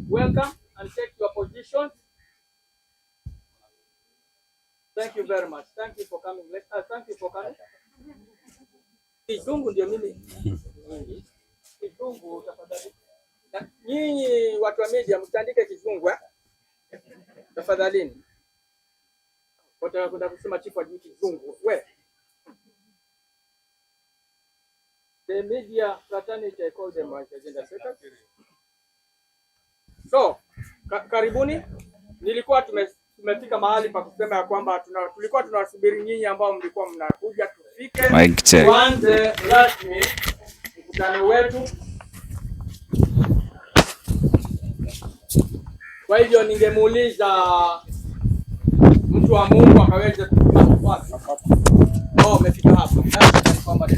welcome and take your position. Thank you very much. Thank you for coming. Thank you for coming. Kizungu ndio mimi. Kizungu tafadhali. Nyinyi watu wa media mtandike Kizungu tafadhalini. Wataka kwenda kusema chifu ajui Kizungu. We. The media fraternity, I call them agenda setters. So, karibuni. Nilikuwa tumefika mahali pa kusema ya kwamba tulikuwa tunawasubiri nyinyi ambao mlikuwa mnakuja tufike. Kwanza rasmi mkutano wetu. Kwa hivyo ningemuuliza mtu wa Mungu akaweze kufika wapi? Umefika hapa. Ni kwamba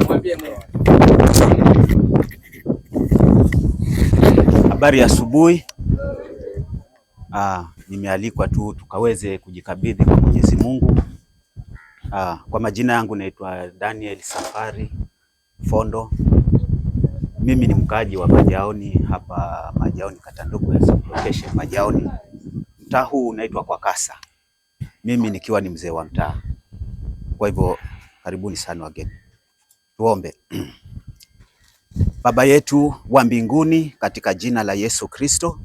mwambie Mungu. Habari ya asubuhi. Nimealikwa tu tukaweze kujikabidhi kwa Mwenyezi Mungu. Kwa majina yangu naitwa Daniel Safari Fondo. Mimi ni mkaaji wa Majaoni, hapa Majaoni kata ndogo ya location Majaoni. Mtaa huu unaitwa kwa Kasa. Mimi nikiwa ni mzee wa mtaa. Kwa hivyo karibuni sana wageni. Tuombe. Baba yetu wa mbinguni, katika jina la Yesu Kristo,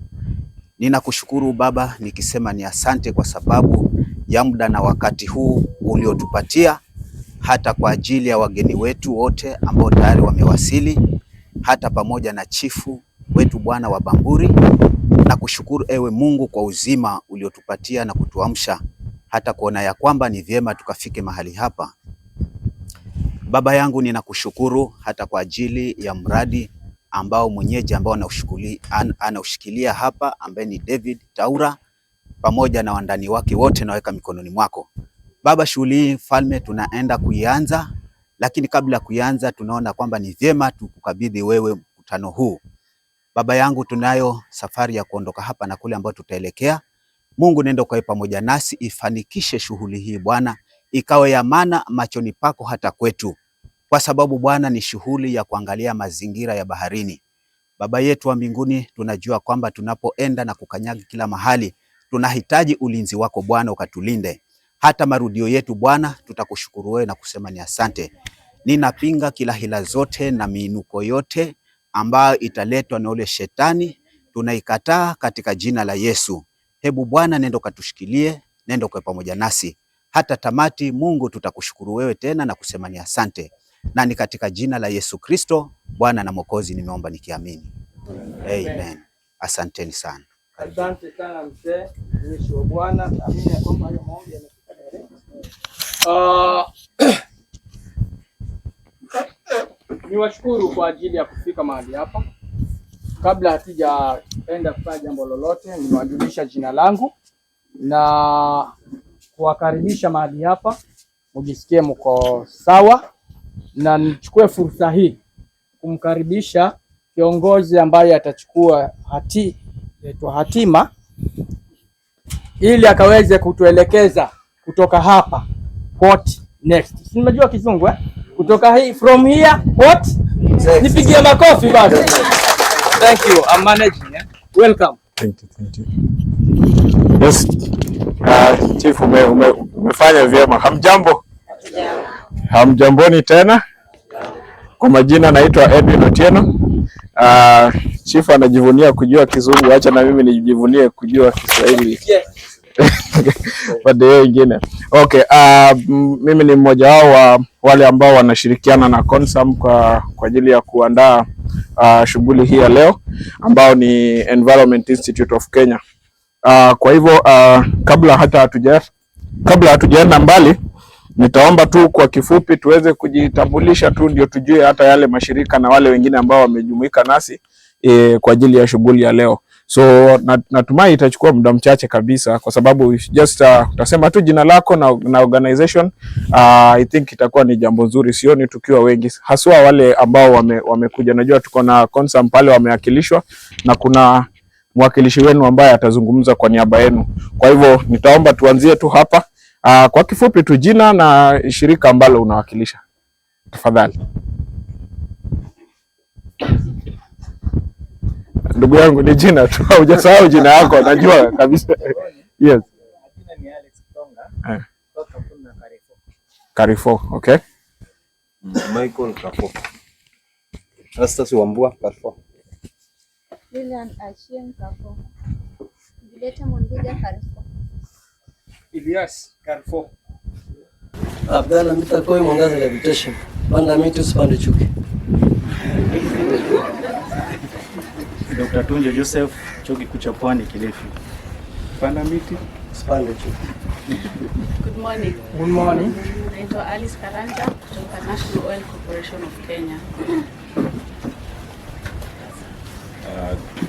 ninakushukuru Baba nikisema ni asante kwa sababu ya muda na wakati huu uliotupatia, hata kwa ajili ya wageni wetu wote ambao tayari wamewasili, hata pamoja na chifu wetu Bwana wa Bamburi. Nakushukuru ewe Mungu kwa uzima uliotupatia na kutuamsha hata kuona ya kwamba ni vyema tukafike mahali hapa. Baba yangu ninakushukuru hata kwa ajili ya mradi ambao mwenyeji ambao anaushikilia hapa, ambaye ni David Taura pamoja na wandani wake wote, naweka mikononi mwako Baba. Shughuli hii Mfalme tunaenda kuianza, lakini kabla kuianza tunaona kwamba ni vyema tukukabidhi wewe mkutano huu. Baba yangu, tunayo safari ya kuondoka hapa na kule ambao tutaelekea. Mungu nenda ukawe pamoja nasi, ifanikishe shughuli hii Bwana, ikawe ya maana machoni pako hata kwetu, kwa sababu Bwana ni shughuli ya kuangalia mazingira ya baharini. Baba yetu wa mbinguni, tunajua kwamba tunapoenda na kukanyaga kila mahali, tunahitaji ulinzi wako Bwana, ukatulinde. Hata marudio yetu Bwana, tutakushukuru wewe na kusema ni asante. Ninapinga kila hila zote na miinuko yote ambayo italetwa na ule shetani, tunaikataa katika jina la Yesu. Hebu Bwana nenda ukatushikilie, nenda ukawe pamoja nasi hata tamati. Mungu, tutakushukuru wewe tena na kusema ni asante. Na ni katika jina la Yesu Kristo Bwana na Mwokozi nimeomba nikiamini. Amen. Asanteni sana. Asante sana mzee. Yesu Bwana, amini ya kwamba hayo maombi yamefika direct. Niwashukuru kwa ajili ya kufika mahali hapa. Kabla hatujaenda kufanya jambo lolote, niwajulisha jina langu na kuwakaribisha mahali hapa, mjisikie mko sawa, na nichukue fursa hii kumkaribisha kiongozi ambaye atachukua hatima ili akaweze kutuelekeza kutoka hapa what next. Unajua Kizungu kutoka hii from here what next. Nipigie makofi basi. Thank you. I'm managing. Welcome. Thank you. Yes. Chief, umefanya vyema. Hamjambo? Hamjamboni tena. Kwa majina naitwa Edwin Otieno. Chief anajivunia kujua Kizungu, acha na mimi nijivunie kujua Kiswahili. Baadaye wengine. Okay, mimi ni mmoja wao wa wale ambao wanashirikiana na Comensum kwa ajili ya kuandaa shughuli hii ya leo ambao ni Environment Institute of Kenya. Kwa hivyo kabla hatujaenda mbali, nitaomba tu kwa kifupi tuweze kujitambulisha tu, ndio tujue hata yale mashirika na wale wengine ambao wamejumuika nasi kwa ajili ya shughuli ya leo. So natumai itachukua muda mchache kabisa, kwa sababu just utasema tu jina lako na organization. I think itakuwa ni jambo nzuri, sioni tukiwa wengi, haswa wale ambao wamekuja. Najua tuko na Comensum pale wamewakilishwa, na kuna mwakilishi wenu ambaye atazungumza kwa niaba yenu. Kwa hivyo nitaomba tuanzie tu hapa. Kwa kifupi tu jina na shirika ambalo unawakilisha. Tafadhali. Ndugu yangu ni jina tu. Hujasahau jina yako, najua kabisa. Yes. Jina ni Alex Tonga. Kutoka kuna Carrefour. Carrefour, okay. Michael Carrefour. Asta si Wambua Carrefour. Lilian Achien Carrefour. Julieta Mondiga Carrefour. Elias Carrefour. Abdalla Mitakoi Mwangaza Levitation. Panda miti usipande chuki. Dr. Tunjo Joseph, Chuo Kikuu cha Pwani Kilifi. Panda miti Usipande chuki. Good morning. Good morning. Naitwa Alice Karanja kutoka National Oil Corporation of Kenya.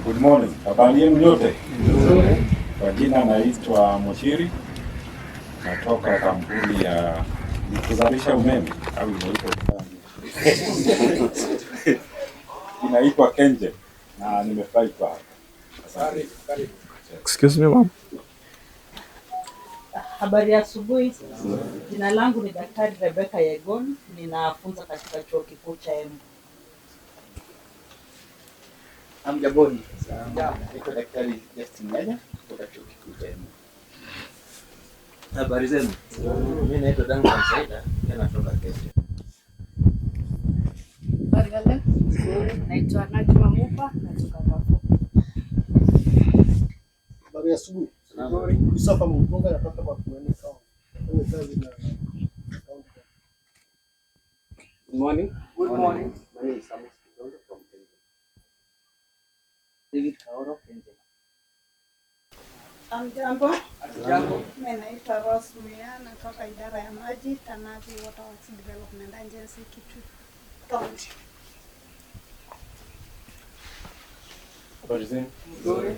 Good morning. Habari yenu nyote? Kwa jina naitwa Moshiri. Natoka kampuni ya kuzalisha umeme au inaitwa KenGen na nimefurahi kwa hapa. Asante. Excuse me, ma'am. Habari ya asubuhi. Jina langu ni Daktari Rebecca Yegon, ninafunza katika Chuo Kikuu cha Embu. Amjaboni. Niko Daktari Justin Nganya kutoka Chuo Kikuu cha Embu. Habari zenu? Mimi naitwa Duncan Saida, natoka Kenya. Bargale. Naitwa Najma Mupa kutoka Carrefour. Habari ya asubuhi. Isafa Mpunga natoka kwa Pwani sawa. Good morning. Good morning. My name is Samus from Kenya. David Kaoro, KenGen. Jambo. Jambo. Mimi naitwa Rose Mia, natoka idara ya maji, Tanazi Water Works Development Agency Kitui County. Habari zenu? Nzuri.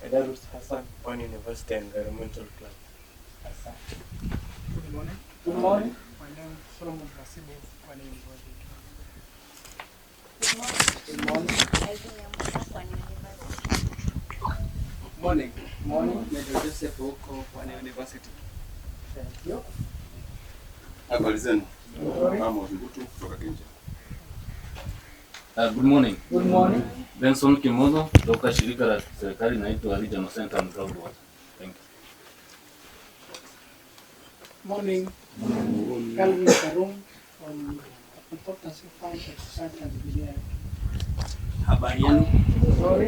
Edarus Hassan, Pwani University Environmental Club. Asante. Good morning. Good morning. My name is Solomon Hasibu, Pwani University. Good morning. Good morning. Pwani University. Morning. Morning. Major Joseph huko Pwani University. Thank you. Habari zenu? Mama Mbutu kutoka Kenya. Good morning. Good morning. Benson Kimozo kutoka shirika la serikali inaitwa Regional Center and Groundwater. Thank you. Morning. Calvin Karum from Consultancy Fund of Science and Engineering. Habari yenu?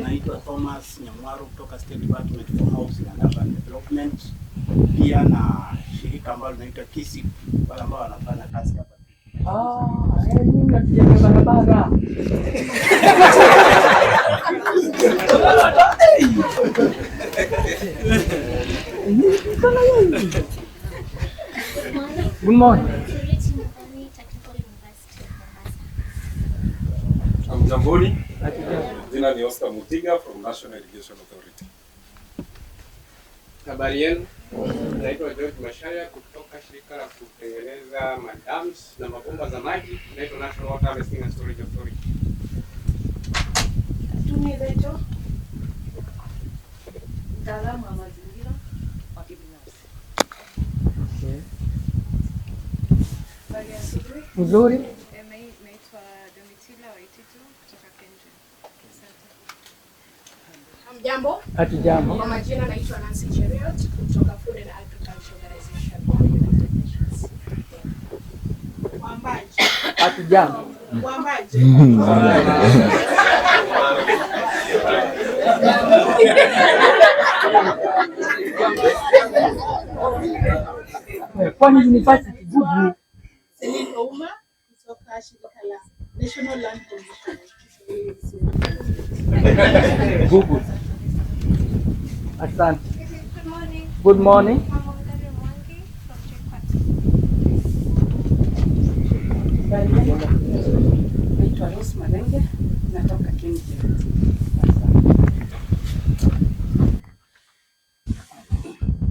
Naitwa Thomas Nyamwaru kutoka State Department for Housing and Urban Development. Pia na shirika ambalo linaitwa KISI, wale ambao wanafanya kazi hapa. Mimi napiga barabara. Good morning. Amjamboni. Jina ni Oscar Mutiga from National Irrigation Authority. Habari yenu? Naitwa George Mashaya kutoka shirika la kutengeneza madams na mabomba za maji, naitwa National Water Harvesting and Storage Authority. Tumeletwa mtaalamu wa mazingira wa kibinafsi. Habari ya asubuhi. Nzuri. Naitwa Domitila Waititu kutoka KenGen. Hamjambo? Hatujambo. Kwa majina naitwa Nancy Cheriot kutoka Food and Agriculture Organization of the United Nations. Wambaji. Hatujambo. Wambaji. Pwani University Google. Celine Ouma kutoka shirika la National Land Commission. Google. Asante. Good morning. Good morning. Naitwa Rose Malenge, natoka KenGen.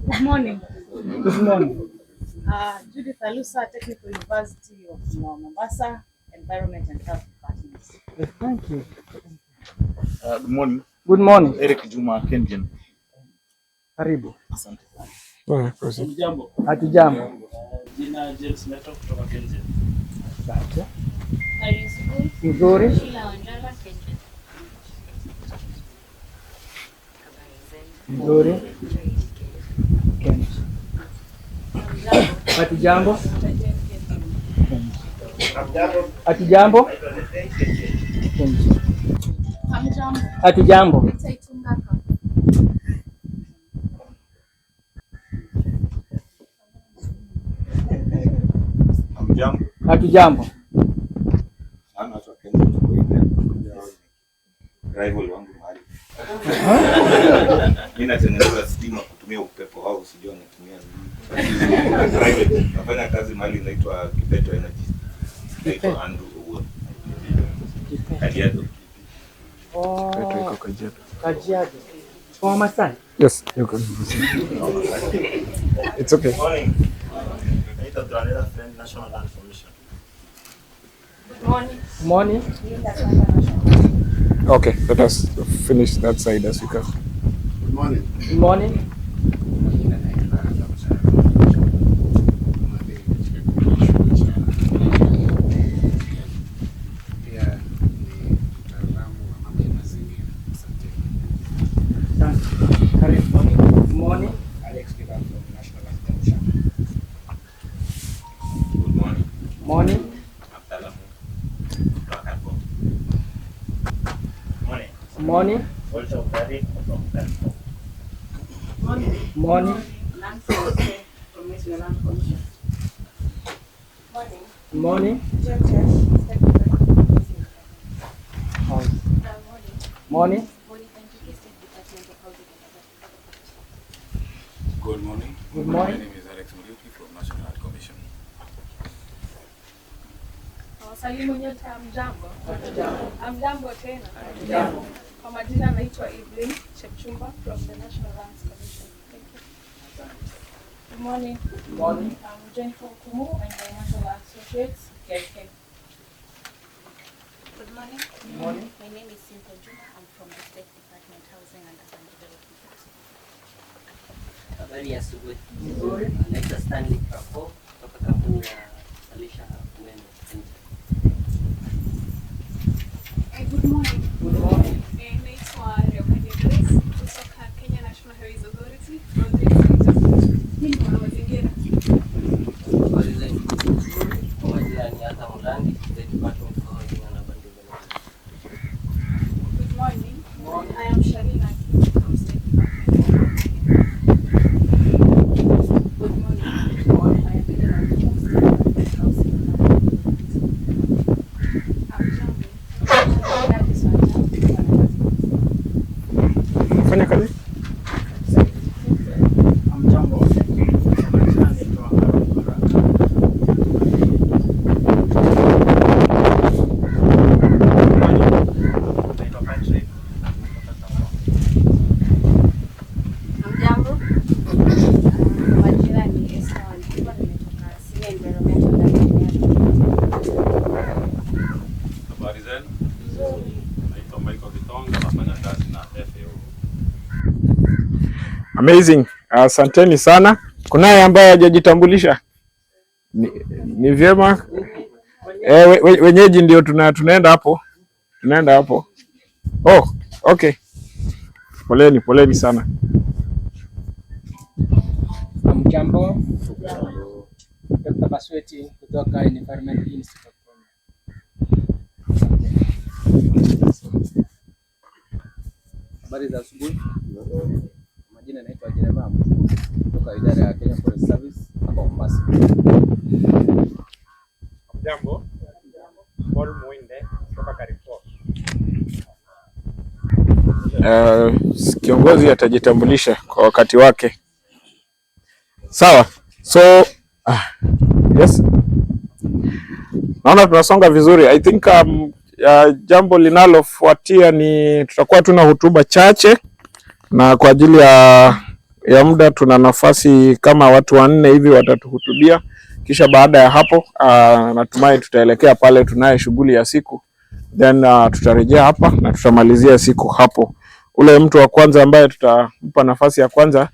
Good morning. Good morning. Judith Alusa, Technical University of Mombasa, Environment and Health Department. Thank you. Good morning. Good morning. Eric Juma, KenGen. Karibu. Asante sana. Jambo. Hatujambo. Jina James Meto kutoka KenGen. Asante. Habari ya asubuhi. Nzuri. Sheila Wanjala, KenGen. Nzuri. Hatujambo. Hatujambo. Hatujambo. Hatujambo. Rival wangu mahali. Mimi natengeneza stima kutumia upepo au sijui natumia nini. Private. Nafanya kazi mahali inaitwa KeNHA Energy. Inaitwa Andrew. Kajiado. Oh. Iko Kajiado. Kajiado. Kwa Masai? Yes, you can. It's okay. Morning. Naitwa Granada Friend National Land Commission. Good morning. Morning. Okay, let us finish that side as we can. Good morning. Good morning. Good morning. Morning. Morning. Also Barry from Carrefour. Morning. Land Secretary from National Land Commission. Morning. Morning. Morning. Good morning. Good morning. My name is Alex Muriuki from National Land Commission. Wasalimu nyote hamjambo. Hamjambo tena. Hamjambo. Kwa majina naitwa Evelyn Chepchumba from the National Lands Commission. Thank you. Good morning. Good morning. I'm Jennifer Kumu and the National Associates, EIK. Good morning. Good morning. My name is Simple Juma. I'm from the State Department Housing and Urban Development. Habari ya asubuhi. Naitwa Stanley Carrefour kutoka kampuni ya Salisha umeme. Good morning. Good morning. Naitwa Reverend Grace kutoka Kenya National Highways Authority from the State of Mazingira. Habari zenu. Kwa majina ni Arthur Mulangi, State Department for Housing and Urban Development. Good morning. I am Sharina from State Department. Good morning. I am Bella from State Department Housing and Urban Development. Fanya kazi. Hamjambo. Hamjambo. Majina ni Esther Wanjiba, nimetoka Senior Environmental Engineering. Habari zenu? Naitwa Michael Vitonga, nafanya kazi na FAO. Amazing. Asanteni sana. Kunaye ambaye hajajitambulisha? Ni vyema. Wenyeji ndio tunaenda hapo. Tunaenda hapo. Oh, okay. Poleni sana. Hamjambo. Dr. Basweti kutoka Environment Institute. Habari za asubuhi. Majina naitwa Jeremiah kutoka idara ya Kenya Forest Service hapa Mombasa. Jambo. Paul Muinde kutoka Carrefour. Kiongozi atajitambulisha kwa wakati wake. Sawa. So yes. Naona tunasonga vizuri. I think jambo linalofuatia ni tutakuwa tuna hotuba chache, na kwa ajili ya muda tuna nafasi kama watu 4 hivi watatuhutubia, kisha baada ya hapo natumai tutaelekea pale tunaye shughuli ya siku, then tutarejea hapa na tutamalizia siku hapo. Ule mtu wa kwanza ambaye tutampa nafasi ya kwanza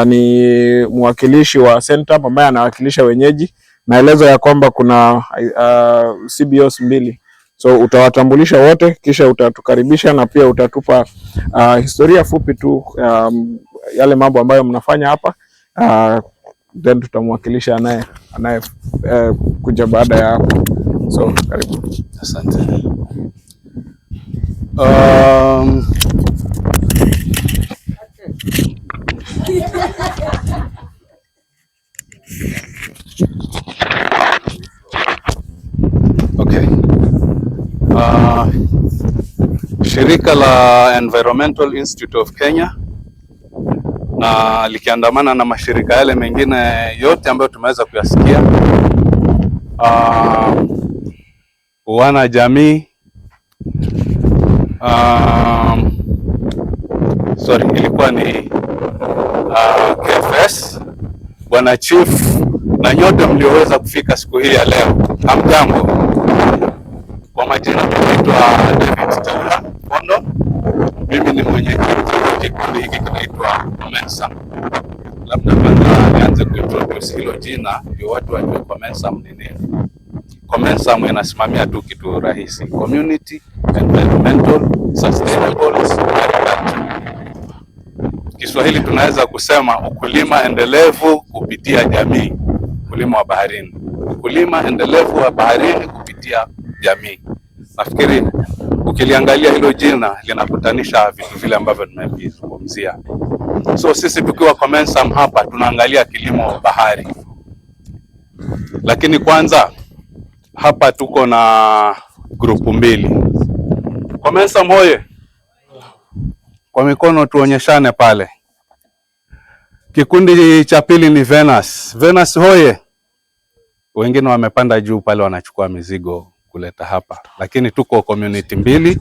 ni mwakilishi wa center ambaye anawakilisha wenyeji. Naelezo ya kwamba kuna CBOs 2. So utawatambulisha wote, kisha utatukaribisha na pia utatupa historia fupi tu yale mambo ambayo mnafanya hapa, then tutamwakilisha anaye kuja baada ya hapo. So karibu. Asante. Okay. Shirika la Environmental Institute of Kenya na likiandamana na mashirika yale mengine yote ambayo tumeweza kuyasikia, wana jamii, ilikuwa ni KFS, Bwana Chief na nyote mlioweza kufika siku hii ya leo. Hamjambo. Kwa majina naitwa David Fondo. Mimi ni mwenyekiti wa kikundi hiki kinaitwa Comensum. Labda kwanza nianze kuintroduce hilo jina ndio watu wajue Comensum ni nini. Comensum inasimamia tu kitu rahisi: Community Environmental Sustainable Agriculture. Kiswahili tunaweza kusema ukulima endelevu kupitia jamii, ukulima wa baharini. Ukulima endelevu wa baharini kupitia jamii. Nafikiri ukiliangalia hilo jina linakutanisha vitu vile ambavyo tumevizungumzia. So sisi tukiwa Comensum hapa tunaangalia kilimo bahari. Lakini kwanza hapa tuko na grupu mbili. Comensum hoye. Kwa mikono tuonyeshane pale. Kikundi cha pili ni Venus. Venus hoye. Wengine wamepanda juu pale wanachukua mizigo kuleta hapa. Lakini tuko community mbili.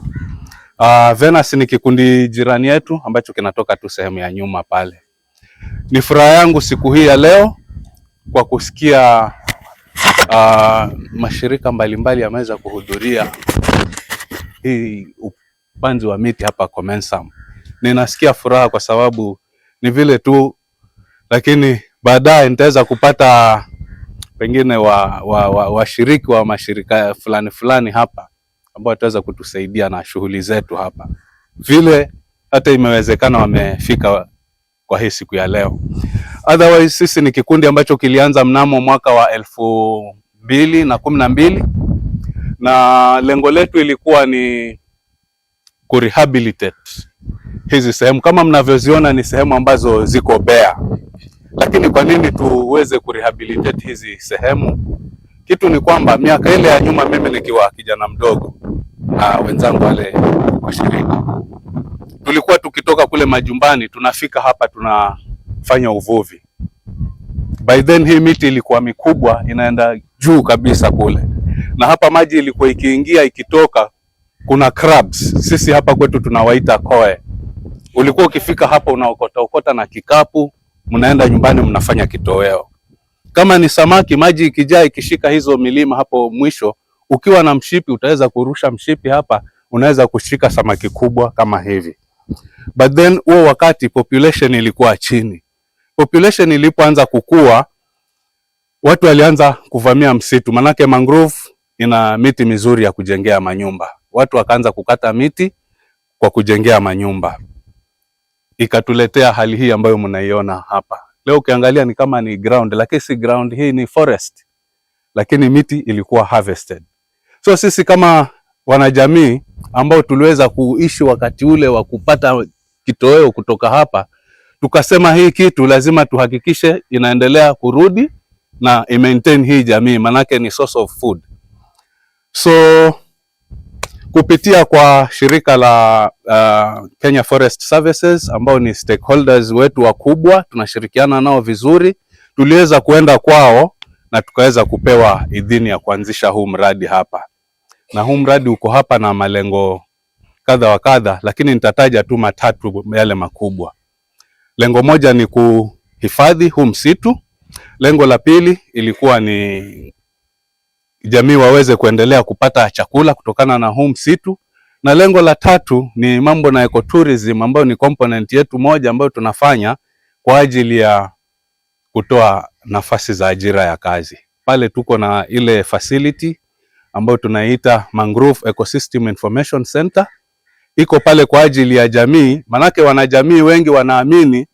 Venus ni kikundi jirani yetu ambacho kinatoka tu sehemu ya nyuma pale. Ni furaha yangu siku hii ya leo kwa kusikia mashirika mbalimbali yameweza kuhudhuria hii upanzi wa miti hapa Comensum. Ninasikia furaha kwa sababu ni vile tu, lakini baadaye nitaweza kupata pengine washiriki wa mashirika fulani fulani hapa ambao wataweza kutusaidia na shughuli zetu hapa. Vile hata imewezekana wamefika kwa hii siku ya leo. Otherwise sisi ni kikundi ambacho kilianza mnamo mwaka wa 2012 na lengo letu ilikuwa ni kurehabilitate hizi sehemu. Kama mnavyoziona ni sehemu ambazo ziko bare. Lakini kwa nini tuweze kurehabilitate hizi sehemu? Kitu ni kwamba miaka ile ya nyuma, mimi nikiwa kijana mdogo na wenzangu wale washirika, tulikuwa tukitoka kule majumbani tunafika hapa tunafanya uvuvi. By then hii miti ilikuwa mikubwa, inaenda juu kabisa kule, na hapa maji ilikuwa ikiingia ikitoka, kuna crabs. Sisi hapa kwetu tunawaita koe. Ulikuwa ukifika hapa unaokota na kikapu, mnaenda nyumbani mnafanya kitoweo. Kama ni samaki, maji ikijaa ikishika hizo milima hapo mwisho, ukiwa na mshipi utaweza kurusha mshipi hapa, unaweza kushika samaki kubwa kama hivi. But then huo wakati population ilikuwa chini. Population ilipoanza kukua, watu walianza kuvamia msitu, manake Mangrove ina miti mizuri ya kujengea manyumba. Watu wakaanza kukata miti kwa kujengea manyumba. Ikatuletea hali hii ambayo mnaiona hapa. Leo ukiangalia ni kama ni ground, lakini si ground, hii ni forest. Lakini miti ilikuwa harvested. So sisi kama wanajamii ambao tuliweza kuishi wakati ule wa kupata kitoweo kutoka hapa, tukasema hii kitu lazima tuhakikishe inaendelea kurudi na maintain hii jamii, manake ni source of food. So kupitia kwa shirika la Kenya Forest Services ambao ni stakeholders wetu wakubwa, tunashirikiana nao vizuri, tuliweza kuenda kwao na tukaweza kupewa idhini ya kuanzisha huu mradi hapa. Na huu mradi uko hapa na malengo kadha wa kadha, lakini nitataja tu matatu yale makubwa. Lengo moja ni kuhifadhi huu msitu. Lengo la pili ilikuwa ni jamii waweze kuendelea kupata chakula kutokana na huu msitu. Na lengo la tatu ni mambo na ecotourism, ambayo ni component yetu moja ambayo tunafanya kwa ajili ya kutoa nafasi za ajira ya kazi. Pale tuko na ile facility ambayo tunaita Mangrove Ecosystem Information Center. Iko pale kwa ajili ya jamii, manake wanajamii wengi wanaamini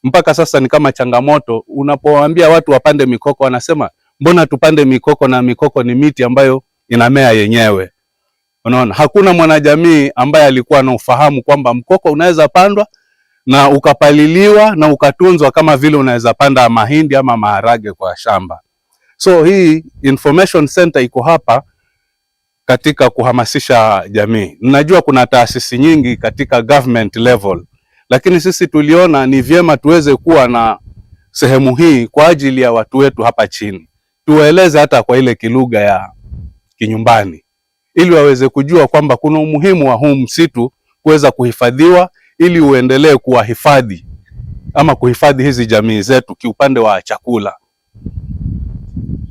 mpaka sasa ni kama changamoto. Unapowaambia watu wapande mikoko, wanasema mbona tupande mikoko, na mikoko ni miti ambayo inamea yenyewe. Unaona, hakuna mwanajamii ambaye alikuwa na ufahamu kwamba mkoko unaweza pandwa na ukapaliliwa na ukatunzwa kama vile unaweza panda mahindi ama maharage kwa shamba. So hii information center iko hapa katika kuhamasisha jamii. Ninajua kuna taasisi nyingi katika government level, lakini sisi tuliona ni vyema tuweze kuwa na sehemu hii kwa ajili ya watu wetu hapa chini. Tuwaeleze hata kwa ile kilugha ya kinyumbani, ili waweze kujua kwamba kuna umuhimu wa huu msitu kuweza kuhifadhiwa, ili uendelee kuwahifadhi ama kuhifadhi hizi jamii zetu kiupande wa chakula.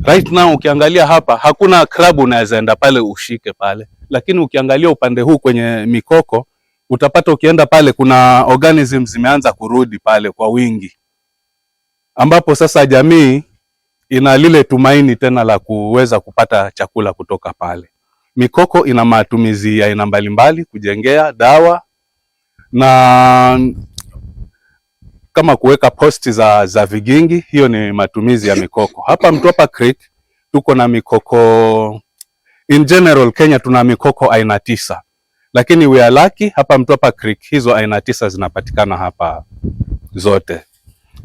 Right now ukiangalia hapa hakuna crab unaweza enda pale ushike pale, lakini ukiangalia upande huu kwenye mikoko utapata ukienda pale kuna organisms zimeanza kurudi pale kwa wingi, ambapo sasa jamii ina lile tumaini tena la kuweza kupata chakula kutoka pale. Mikoko ina matumizi ya aina mbalimbali, kujengea, dawa, na kama kuweka posti za vigingi. Hiyo ni matumizi ya mikoko. Hapa Mtwapa Creek tuko na mikoko, in general Kenya tuna mikoko aina 9, lakini we are lucky hapa Mtwapa Creek hizo aina 9 zinapatikana hapa zote.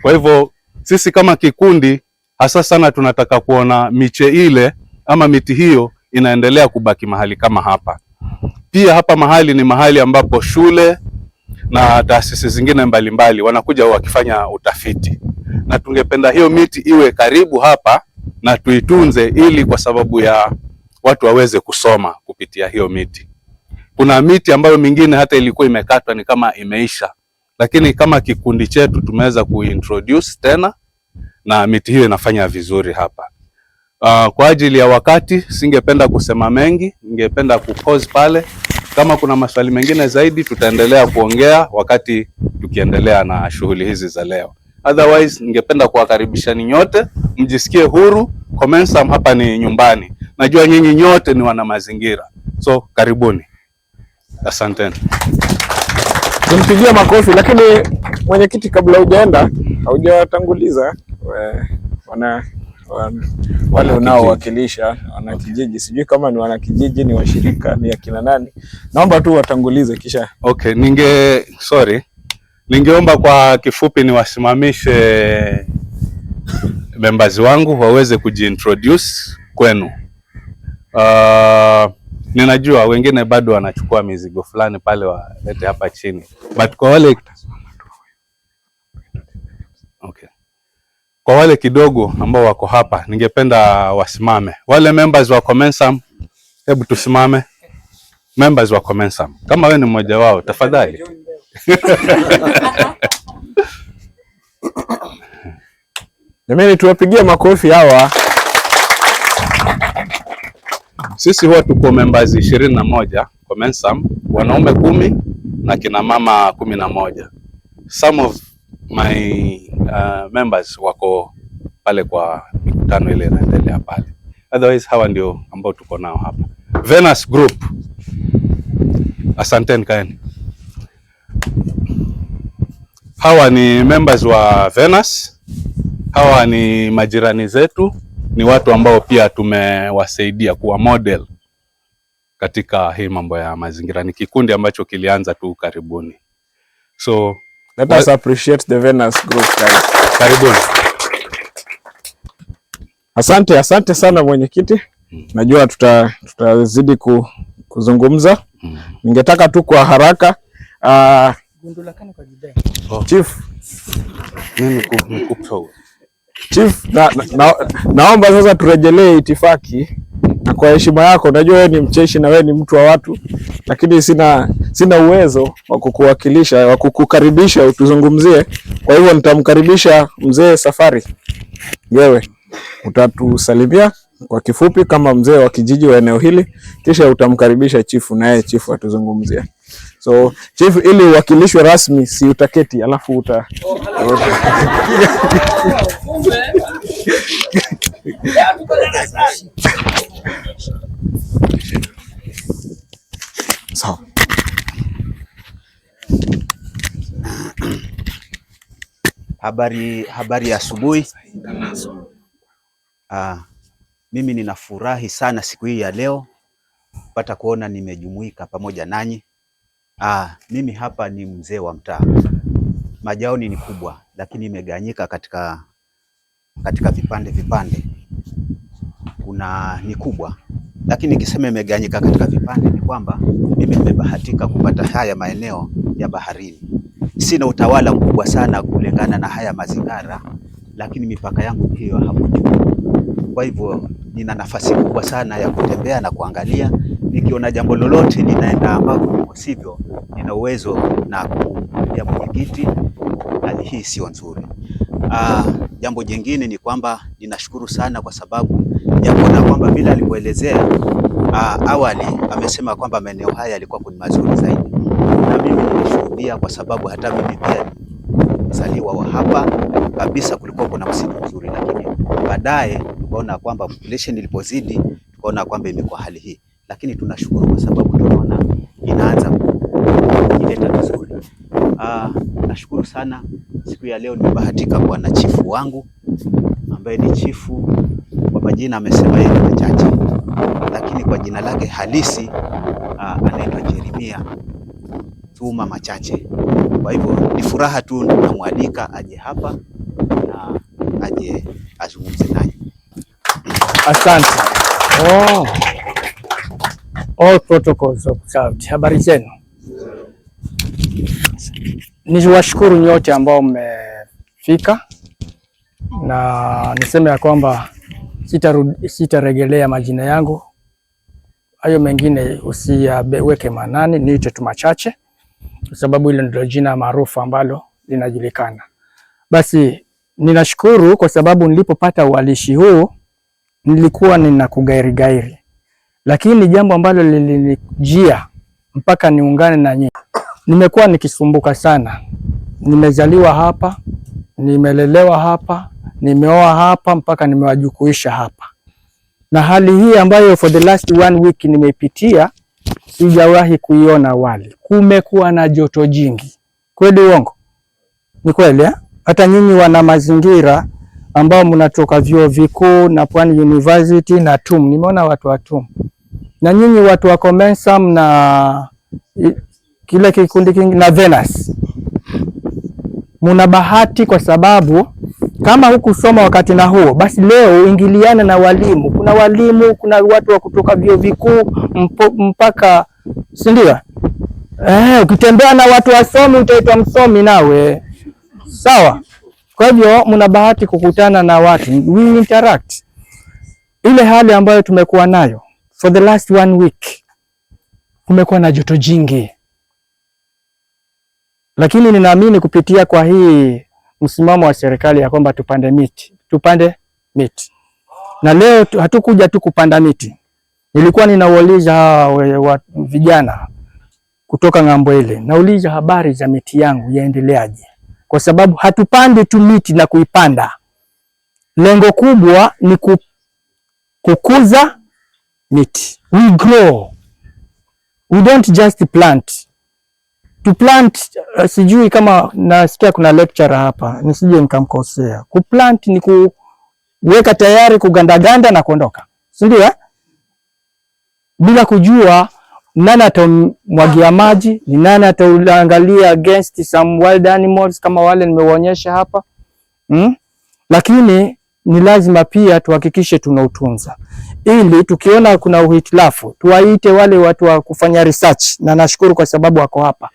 Kwa hivyo sisi kama kikundi hasa sana tunataka kuona miche ile ama miti hiyo inaendelea kubaki mahali kama hapa. Pia hapa mahali ni mahali ambapo shule na taasisi zingine mbalimbali wanakuja wakifanya utafiti, na tungependa hiyo miti iwe karibu hapa na tuitunze, ili kwa sababu ya watu waweze kusoma kupitia hiyo miti. Kuna miti ambayo mingine hata ilikuwa imekatwa ni kama imeisha, lakini kama kikundi chetu tumeweza kuintroduce tena na miti hiyo inafanya vizuri hapa. Kwa ajili ya wakati singependa kusema mengi, ningependa kupause pale. Kama kuna maswali mengine zaidi tutaendelea kuongea wakati tukiendelea na shughuli hizi za leo. Otherwise ningependa kuwakaribishani nyote, mjisikie huru. Comensum hapa ni nyumbani. Najua nyinyi nyote ni wana mazingira. So karibuni. Asanteni. Tumpigie makofi. Lakini mwenyekiti, kabla hujaenda haujawatanguliza wale unaowakilisha wanakijiji. Sijui kama ni wanakijiji, ni washirika, ni akina nani. Naomba tu watangulize kisha. Okay, ningeomba kwa kifupi niwasimamishe members wangu waweze kujiintroduce kwenu. Ninajua wengine bado wanachukua mizigo fulani pale, walete hapa chini. But kwa wale kwa wale kidogo ambao wako hapa, ningependa wasimame. Wale members wa Comensum, hebu tusimame. Members wa Comensum, kama wewe ni mmoja wao, tafadhali. Jamani, tuwapigie makofi hawa. Sisi huwa tuko members 21 Comensum, wanaume 10 na kina mama 11. Some of my members wako pale kwa mikutano ile inaendelea pale. Otherwise hawa ndio ambao tuko nao hapa. Venus Group, asanteni kaeni. Hawa ni members wa Venus. Hawa ni majirani zetu, ni watu ambao pia tumewasaidia kuwa model katika hii mambo ya mazingira. Ni kikundi ambacho kilianza tu karibuni. So let us appreciate the Venus Group, guys. Karibuni. Asante sana mwenyekiti. Najua tutazidi kuzungumza. Ningetaka tu kwa haraka Chief. Chief, naomba sasa turejelee itifaki, na kwa heshima yako, najua wewe ni mcheshi na wewe ni mtu wa watu, lakini sina uwezo wa kukuwakilisha, wa kukukaribisha utuzungumzie. Kwa hivyo nitamkaribisha mzee Safari. Wewe utatusalimia kwa kifupi kama mzee wa kijiji wa eneo hili, kisha utamkaribisha chifu, naye chifu atuzungumzie. So chief, ili uwakilishwe rasmi, si utaketi alafu sawa. Habari ya asubuhi. Mimi ninafurahi sana siku hii ya leo kupata kuona nimejumuika pamoja nanyi. Mimi hapa ni mzee wa mtaa. Majaoni ni kubwa lakini imegawanyika katika vipande. Ni kubwa lakini nikisema imegawanyika katika vipande ni kwamba mimi nimebahatika kupata haya maeneo ya baharini. Sina utawala mkubwa sana kulingana na haya mazingara, lakini mipaka yangu hiyo hapo juu. Kwa hivyo nina nafasi kubwa sana ya kutembea na kuangalia. Nikiona jambo lolote linaenda ambapo sivyo, nina uwezo na kumwambia mwenyekiti hali hii sio nzuri. Jambo jingine ni kwamba ninashukuru sana kwa sababu ya kuona kwamba bila alipoelezea awali amesema kwamba maeneo haya yalikuwa ni mazuri zaidi. Na mimi nilishuhudia kwa sababu hata mimi pia mzaliwa wa hapa kabisa, kulikuwa kuna msitu mzuri, lakini baadaye tukaona kwamba population ilipozidi tukaona kwamba imekuwa hali hii. Lakini tunashukuru kwa sababu tunaona inaanza kuleta vizuri. Nashukuru sana siku ya leo nimebahatika kuwa na chifu wangu ambaye ni chifu kwa majina amesema yeye ni Machache, lakini kwa jina lake halisi anaitwa Jeremia Tuma Machache. Kwa hivyo ni furaha tu namwalika aje hapa na aje azungumze nanyi. Asante. All protocols observed. Habari zenu. Niwashukuru nyote ambao mmefika, na niseme ya kwamba sitarejelea majina yangu. Hayo mengine usiyaweke manani, niite tu Machache kwa sababu ile ndio jina maarufu ambalo linajulikana. Basi ninashukuru kwa sababu nilipopata ualishi huu nilikuwa nina kugairi, lakini jambo ambalo lilinijia mpaka niungane na nyinyi. Nimekuwa nikisumbuka sana. Nimezaliwa hapa, nimelelewa hapa, nimeoa hapa, mpaka nimewajukuisha hapa. Na hali hii ambayo for the last 1 week nimeipitia sijawahi kuiona awali. Kumekuwa na joto jingi. Kweli uongo? Ni kweli Hata nyinyi wana mazingira ambao mnatoka vyuo vikuu na Pwani University na TUM. Nimeona watu wa TUM. Na nyinyi watu wa Comensum na kile kikundi kingi na Venus. Muna bahati kwa sababu kama hukusoma wakati na huo, basi leo ingiliana na walimu. Kuna walimu, kuna watu wa kutoka vyuo vikuu mpaka, si ndio? Ukitembea na watu wasomi utaitwa msomi nawe. Sawa? Kwa hivyo muna bahati kukutana na watu. We interact. Ile hali ambayo tumekuwa nayo for the last 1 week, kumekuwa na joto jingi. Lakini ninaamini kupitia kwa hii msimamo wa serikali ya kwamba tupande miti. Na leo hatukuja tu kupanda miti. Nilikuwa ninauliza vijana kutoka ng'ambo ile. Nauliza habari za miti yangu yaendeleaje. Kwa sababu hatupandi tu miti na kuipanda. Lengo kubwa ni kukuza miti. We grow. We don't just plant. To plant, sijui kama nasikia kuna lecturer hapa, nisije nikamkosea. Kuplant ni kuweka tayari, kugandaganda na kuondoka. Si ndio? Bila kujua nani atamwagia maji, ni nani ataangalia against some wild animals kama wale nimewaonyesha hapa. Lakini ni lazima pia tuhakikishe tunautunza. Ili tukiona kuna uhitilafu, tuwaite wale watu wa kufanya research, na nashukuru kwa sababu wako hapa.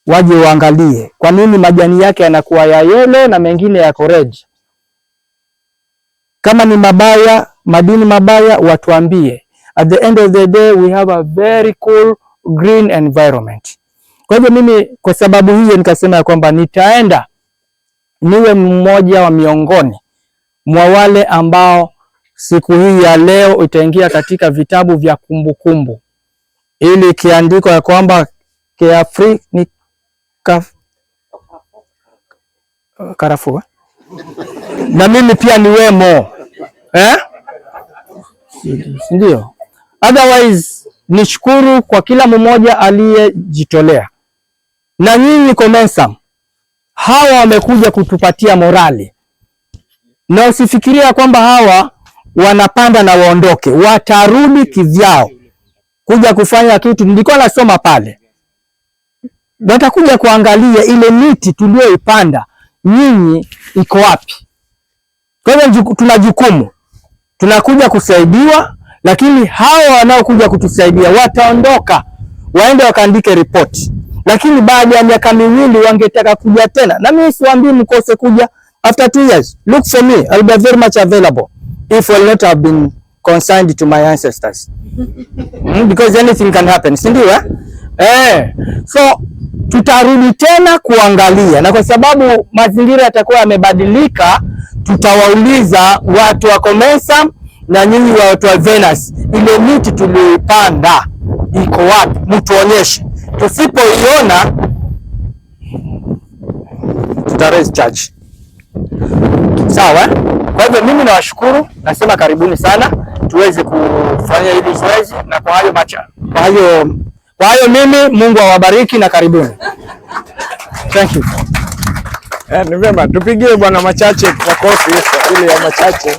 Waje waangalie kwa nini majani yake yanakuwa ya yellow na mengine yako red. Kama ni mabaya, madini mabaya, watuambie. At the end of the day we have a very cool green environment. Kwa hivyo mimi kwa sababu hiyo nikasema ya kwamba nitaenda niwe mmoja wa miongoni mwa wale ambao siku hii ya leo itaingia katika vitabu vya kumbukumbu. Ili kiandiko ya kwamba Carrefour ni Carrefour. Na mimi pia niwemo. Ndio. Otherwise nishukuru kwa kila mmoja aliyejitolea. Na nyinyi Comensum, hawa wamekuja kutupatia morali, na usifikiria kwamba hawa wanapanda na waondoke, watarudi kivyao kuja kufanya kitu. Nilikuwa nasoma pale, watakuja kuangalia ile miti tulioipanda nyinyi iko wapi. Kwa hivyo tuna jukumu, tunakuja kusaidiwa, lakini hawa wanaokuja kutusaidia wataondoka waende wakaandike ripoti, lakini baada ya miaka miwili wangetaka kuja tena. Na mimi siwaambii mkose kuja. After 2 years, look for me, I'll be very much available if will not have been consigned to my ancestors. Because anything can happen, si ndio? So tutarudi tena kuangalia, na kwa sababu mazingira yatakuwa yamebadilika, tutawauliza watu wa Comensum na nyinyi watu wa Venus, ile miti tulioipanda iko wapi? Mtuonyeshe. Tusipoiona tutaraise charge. Sawa? Kwa hivyo mimi nawashukuru, nasema karibuni sana tuweze kufanya hili zoezi, na kwa hayo mimi, Mungu awabariki na karibuni. Thank you. Ni vyema tupigie bwana Machache kwa kofi ile ya Machache.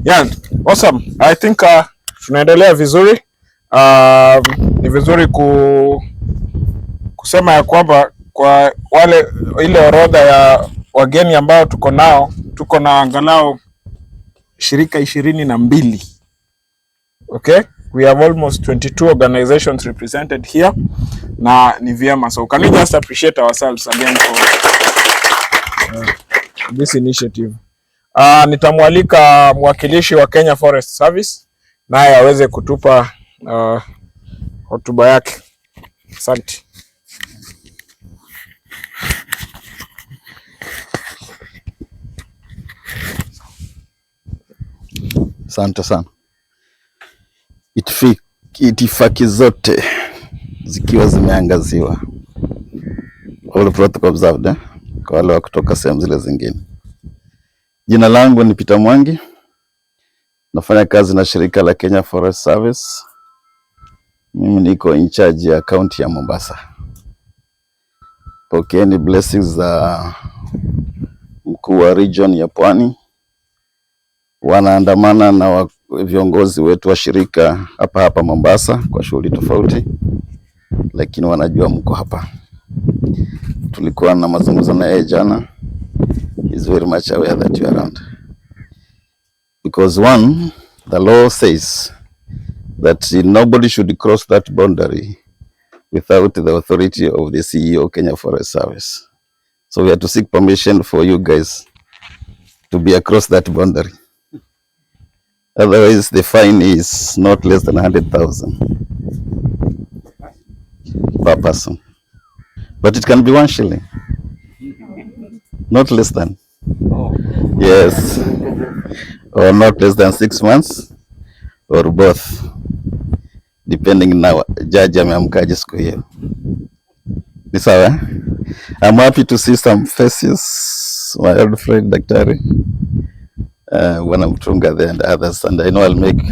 Yeah, awesome. I think tunaendelea vizuri. Ni vizuri kusema ya kwamba kwa wale ile orodha ya wageni ambao tuko na angalau shirika 22. Okay? We have almost 22 organizations represented here. Na ni vyema. So can we just appreciate ourselves again for this initiative. Nitamwalika mwakilishi wa Kenya Forest Service naye aweze kutupa hotuba yake. Asante. Asante sana. Itifaki zote zikiwa zimeangaziwa, all protocol observed, kwa wale wa kutoka sehemu zile zingine. Jina langu ni Peter Mwangi, nafanya kazi na shirika la Kenya Forest Service. Mimi niko in charge ya county ya Mombasa. Pokeeni blessings za mkuu wa region ya Pwani. Wanaandamana na viongozi wetu wa shirika hapa Mombasa kwa shughuli tofauti, lakini wanajua mko hapa. Tulikuwa na mazungumzo na yeye jana. He's very much aware that you are around. Because one, the law says that nobody should cross that boundary without the authority of the CEO of Kenya Forest Service. So we have to seek permission for you guys to be across that boundary. Otherwise, the fine is not less than 100,000 per person. But it can be 1 shilling. Not less than. Yes. Or not less than 6 months. Or both. Depending na judge ameamkaje siku hiyo. Ni sawa? I'm happy to see some faces. My old friend Daktari. Wana Mtunga there and others. And I know I'll make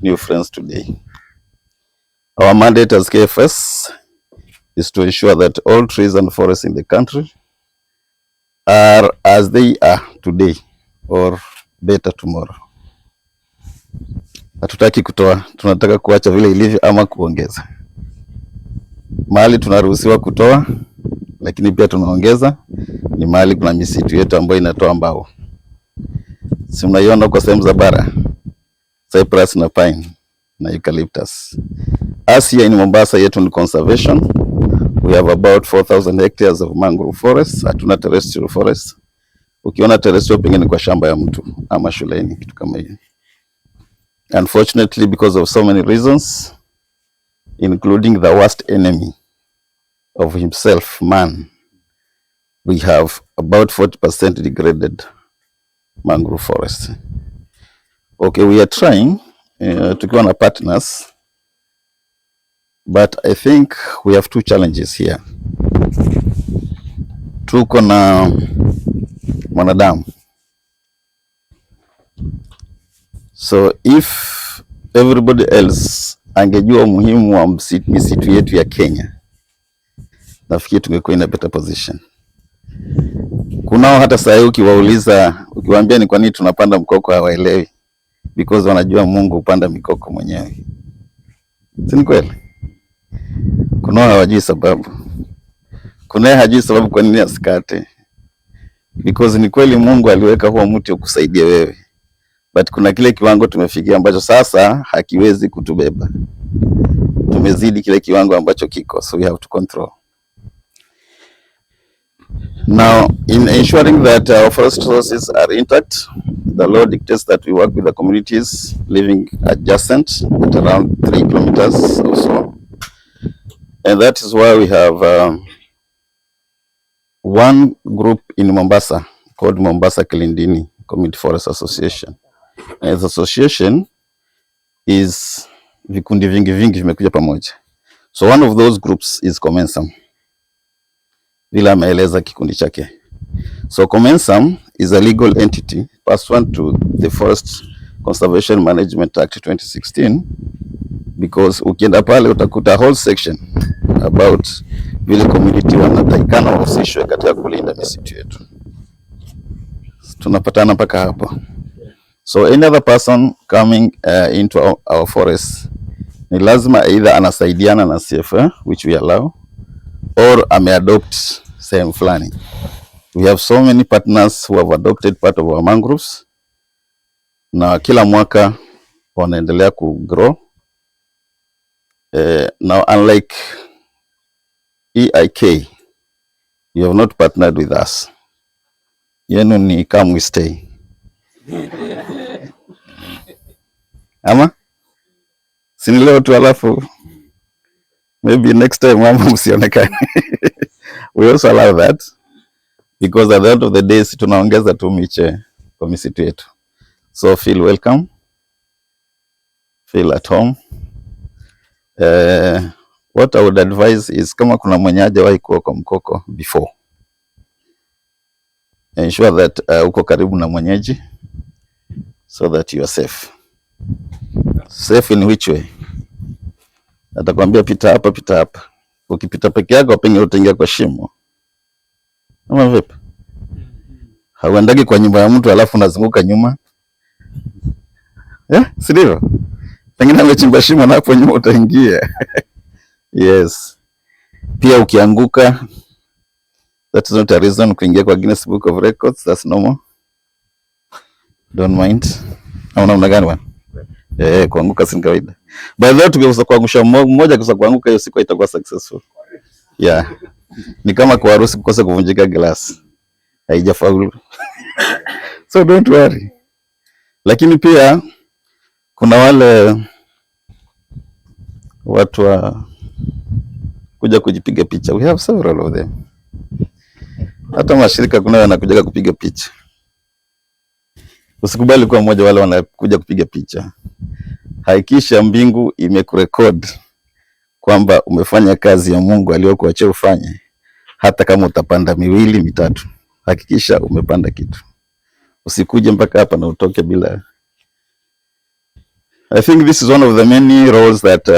new friends today. Our mandate as KFS is to ensure that all trees and forests in the country are as they are today or better tomorrow. Hatutaki kutoa, tunataka kuacha vile ilivyo ama kuongeza. Mahali tunaruhusiwa kutoa, lakini pia tunaongeza ni mahali kuna misitu yetu ambayo inatoa mbao. Si mnaiona kwa sehemu za bara, cypress na pine na eucalyptus. As here in Mombasa yetu ni conservation. We have about 4,000 hectares of mangrove forests. Hatuna terrestrial forests. Ukiona terrestrial pengine kwa shamba ya mtu ama shuleni, kitu kama hiyo. Unfortunately, because of so many reasons, including the worst enemy of himself, man, we have about 40% degraded mangrove forests. Okay, we are trying tukiwa na partners, but I think we have 2 challenges here. Tuko na mwanadamu. So if everybody else angejua umuhimu wa misitu yetu ya Kenya, nafikiri tungekuwa in a better position. Kunao hata saa hii ukiwauliza, ukiwaambia ni kwa nini tunapanda mkoko hawaelewi, because wanajua Mungu upanda mikoko mwenyewe. Si ni kweli? Kunao hawajui sababu. Kunao hajui sababu kwa nini asikate. Because ni kweli Mungu aliweka huo mti ukusaidia wewe. But kuna kile kiwango tumefikia ambacho sasa hakiwezi kutubeba. Tumezidi kile kiwango ambacho kiko, so we have to control. Now, in ensuring that our forest resources are intact, the law dictates that we work with the communities living adjacent at around 3 kilometers or so. And that is why we have one group in Mombasa called Mombasa Kilindini Community Forest Association. And the association is vikundi vingi vimekuja pamoja. So one of those groups is Comensum. Vile ameeleza kikundi chake. So Comensum is a legal entity pursuant to the Forest Conservation Management Act 2016, because ukienda pale utakuta whole section about vile community wanatakikana wahusishwe katika kulinda misitu yetu. Tunapatana mpaka hapo. So any other person coming into our forest ni lazima either anasaidiana na CFA, which we allow, or ameadopt sehemu fulani. We have so many partners who have adopted part of our mangroves, na kila mwaka wanaendelea kugrow. Now unlike EIK, you have not partnered with us. Yenu ni come we stay. Ama? Sini leo tu alafu maybe next time mambo msionekane. We also allow that because at the end of the day tunaongeza tu miche kwa misitu yetu. So feel welcome. Feel at home. What I would advise is kama kuna mwenye hajawahi kuwa kwa mkoko before, ensure that uko karibu na mwenyeji so that you are safe. Safe in which way? Atakwambia pita hapa, pita hapa. Ukipita peke yako pengine utaingia kwa shimo. Ama vipi? Hauendagi kwa nyumba ya mtu alafu unazunguka nyuma. Si ndivyo? Pengine amechimba shimo na hapo nyuma utaingia. Yes. Pia ukianguka, that is not a reason kuingia kwa Guinness Book of Records, that's normal. Don't mind. Au namna gani bwana? Kuanguka si kawaida. By the way, tukikosa kuangusha mmoja kosa kuanguka, hiyo siku itakuwa successful. Yeah. Ni kama kwa harusi kukosa kuvunjika glass. Haijafaulu. So don't worry. Lakini pia kuna wale watu wa kuja kujipiga picha. We have several of them. Hata mashirika kuna wanakuja kupiga picha. Usikubali kuwa mmoja wale wanakuja kupiga picha. Hakikisha mbingu imekurekod kwamba umefanya kazi ya Mungu aliyokuachia ufanye. Hata kama utapanda 2, 3, hakikisha umepanda kitu. Usikuje mpaka hapa na utoke bila. I think this is one of the many roles that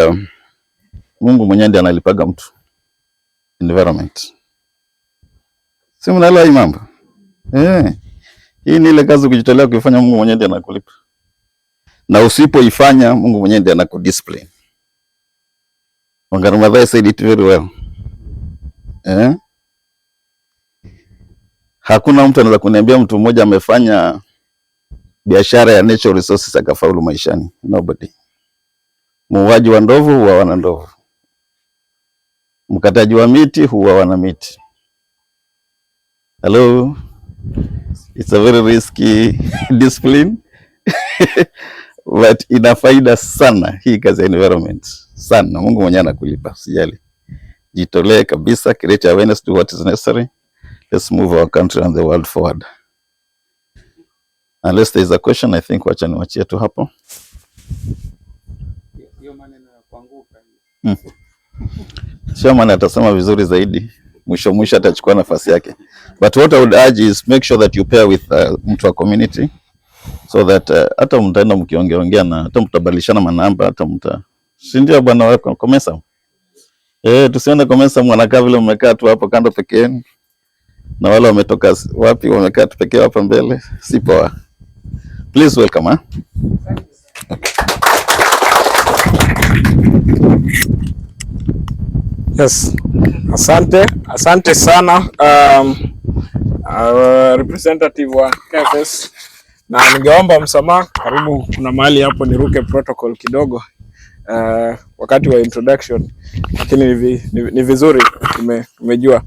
Mungu mwenyewe ndiye analipaga mtu. Environment. Si mnaelewa hii mambo? Hii ni ile kazi kujitolea kuifanya, Mungu mwenyewe ndiye anakulipa. Na usipoifanya Mungu mwenyewe ndiye anakudiscipline. Wangarumadhai said it very well. Hakuna mtu anaweza kuniambia mtu mmoja amefanya biashara ya natural resources akafaulu maishani. Nobody. Muuaji wa ndovu huwa wana ndovu. Mkataji wa miti huwa wana miti. Hello? It's a very risky discipline. But ina faida sana hii kazi ya environment. Sana. Mungu mwenyewe anakulipa. Usijali. Jitolee kabisa, create awareness, do what is necessary. Let's move our country and the world forward. Unless there is a question, I think wacha niwachie tu hapo. Hiyo maneno ya kuanguka. Shaman atasema vizuri zaidi. Mwisho atachukua nafasi yake. But what I would urge is make sure that you pair with mtu wa community so that hata mtaenda mkiongea na hata mtabadilishana manamba, hata si ndio bwana wako Comensum? Tusiende Comensum wanakaa vile mmekaa tu hapo kando peke yenu, na wale wametoka wapi wamekaa tu pekee hapa mbele, si poa. Please welcome. Yes. Asante sana representative wa KFS, na ningeomba msamaha, karibu kuna mahali hapo niruke protocol kidogo wakati wa introduction, lakini ni vizuri tumejua.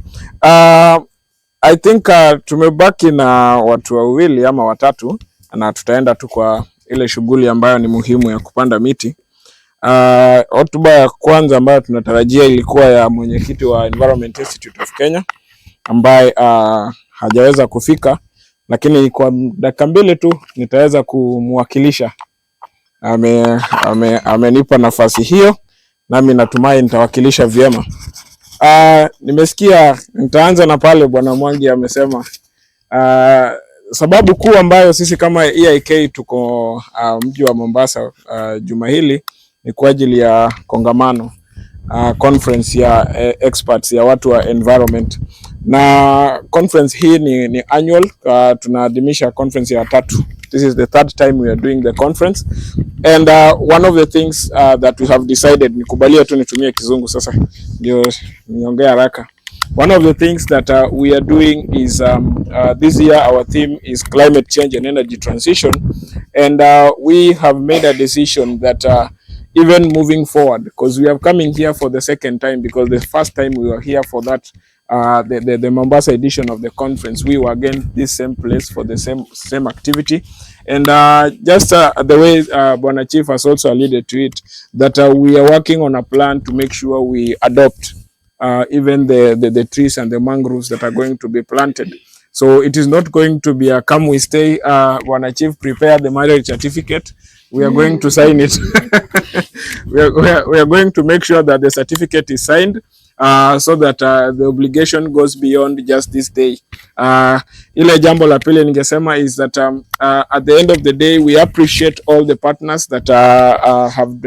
I think tumebaki na watu wawili ama watatu, na tutaenda tu kwa ile shughuli ambayo ni muhimu ya kupanda miti. Hotuba ya kwanza ambayo tunatarajia ilikuwa ya mwenyekiti wa Environment Institute of Kenya ambaye hajaweza kufika, lakini kwa dakika mbili tu nitaweza kumwakilisha. Amenipa nafasi hiyo, nami natumai nitawakilisha vyema. Nimesikia, nitaanza na pale Bwana Mwangi amesema sababu kuu ambayo sisi kama EIK tuko mji wa Mombasa juma hili ni kwa ajili ya kongamano conference ya experts ya watu wa environment, na conference hii ni annual. Tunaadhimisha conference ya 3. This is the 3rd time we are doing the conference, and one of the things that we have decided, nikubalia tu nitumie kizungu sasa ndio niongea haraka. One of the things that we are doing is this year our theme is climate change and energy transition, and we have made a decision that even moving forward, because we are coming here for the second time, because the first time we were here for that the Mombasa edition of the conference, we were again this same place for the same activity, and just the way Bwana Chief has also alluded to it, that we are working on a plan to make sure we adopt even the trees and the mangroves that are going to be planted. So it is not going to be a come we stay. Bwana Chief, prepare the marriage certificate. We are going to sign it. we are going to make sure that the certificate is signed, so that the obligation goes beyond just this day. Ile jambo la pili ningesema is that at the end of the day, we appreciate all the partners that have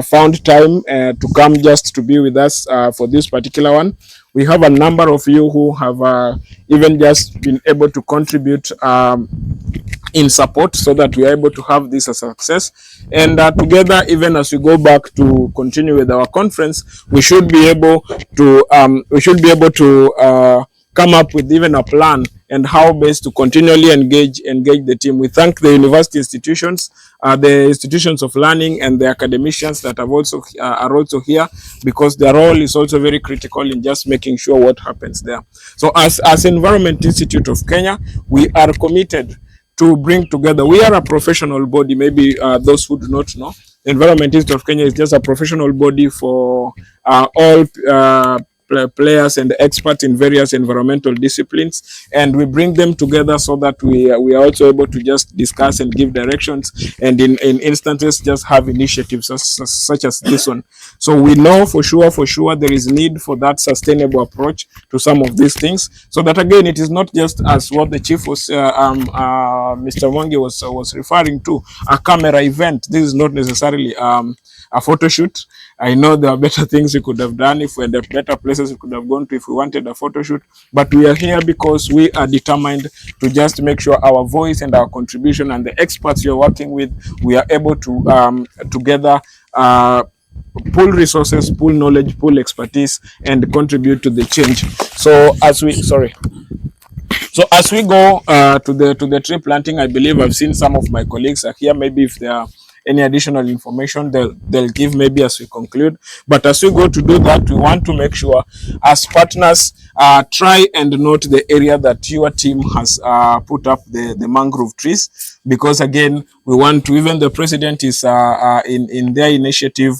found time to come just to be with us for this particular one. We have a number of you who have even just been able to contribute in support, so that we are able to have this a success. And together, even as we go back to continue with our conference, we should be able to come up with even a plan and how best to continually engage the team. We thank the university institutions, the institutions of learning, and the academicians that have also are also here, because their role is also very critical in just making sure what happens there. So as Environment Institute of Kenya, we are committed to bring together. We are a professional body. Maybe those who do not know, Environment Institute of Kenya is just a professional body for all players and experts in various environmental disciplines, and we bring them together so that we are also able to just discuss and give directions, and in instances just have initiatives such as this one. So we know for sure there is need for that sustainable approach to some of these things, so that again it is not just as what the chief was Mr. Mwangi was referring to, a camera event. This is not necessarily a photo shoot. I know there are better things we could have done. If we had better places we could have gone to if we wanted a photo shoot, but we are here because we are determined to just make sure our voice and our contribution and the experts you're working with, we are able to together pull resources, pull knowledge, pull expertise, and contribute to the change. So as we go to the tree planting, I believe I've seen some of my colleagues are here. Maybe if there are any additional information they'll give maybe as we conclude. But as we go to do that, we want to make sure as partners try and note the area that your team has put up the mangrove trees, because again we want to, even the president is in their initiative,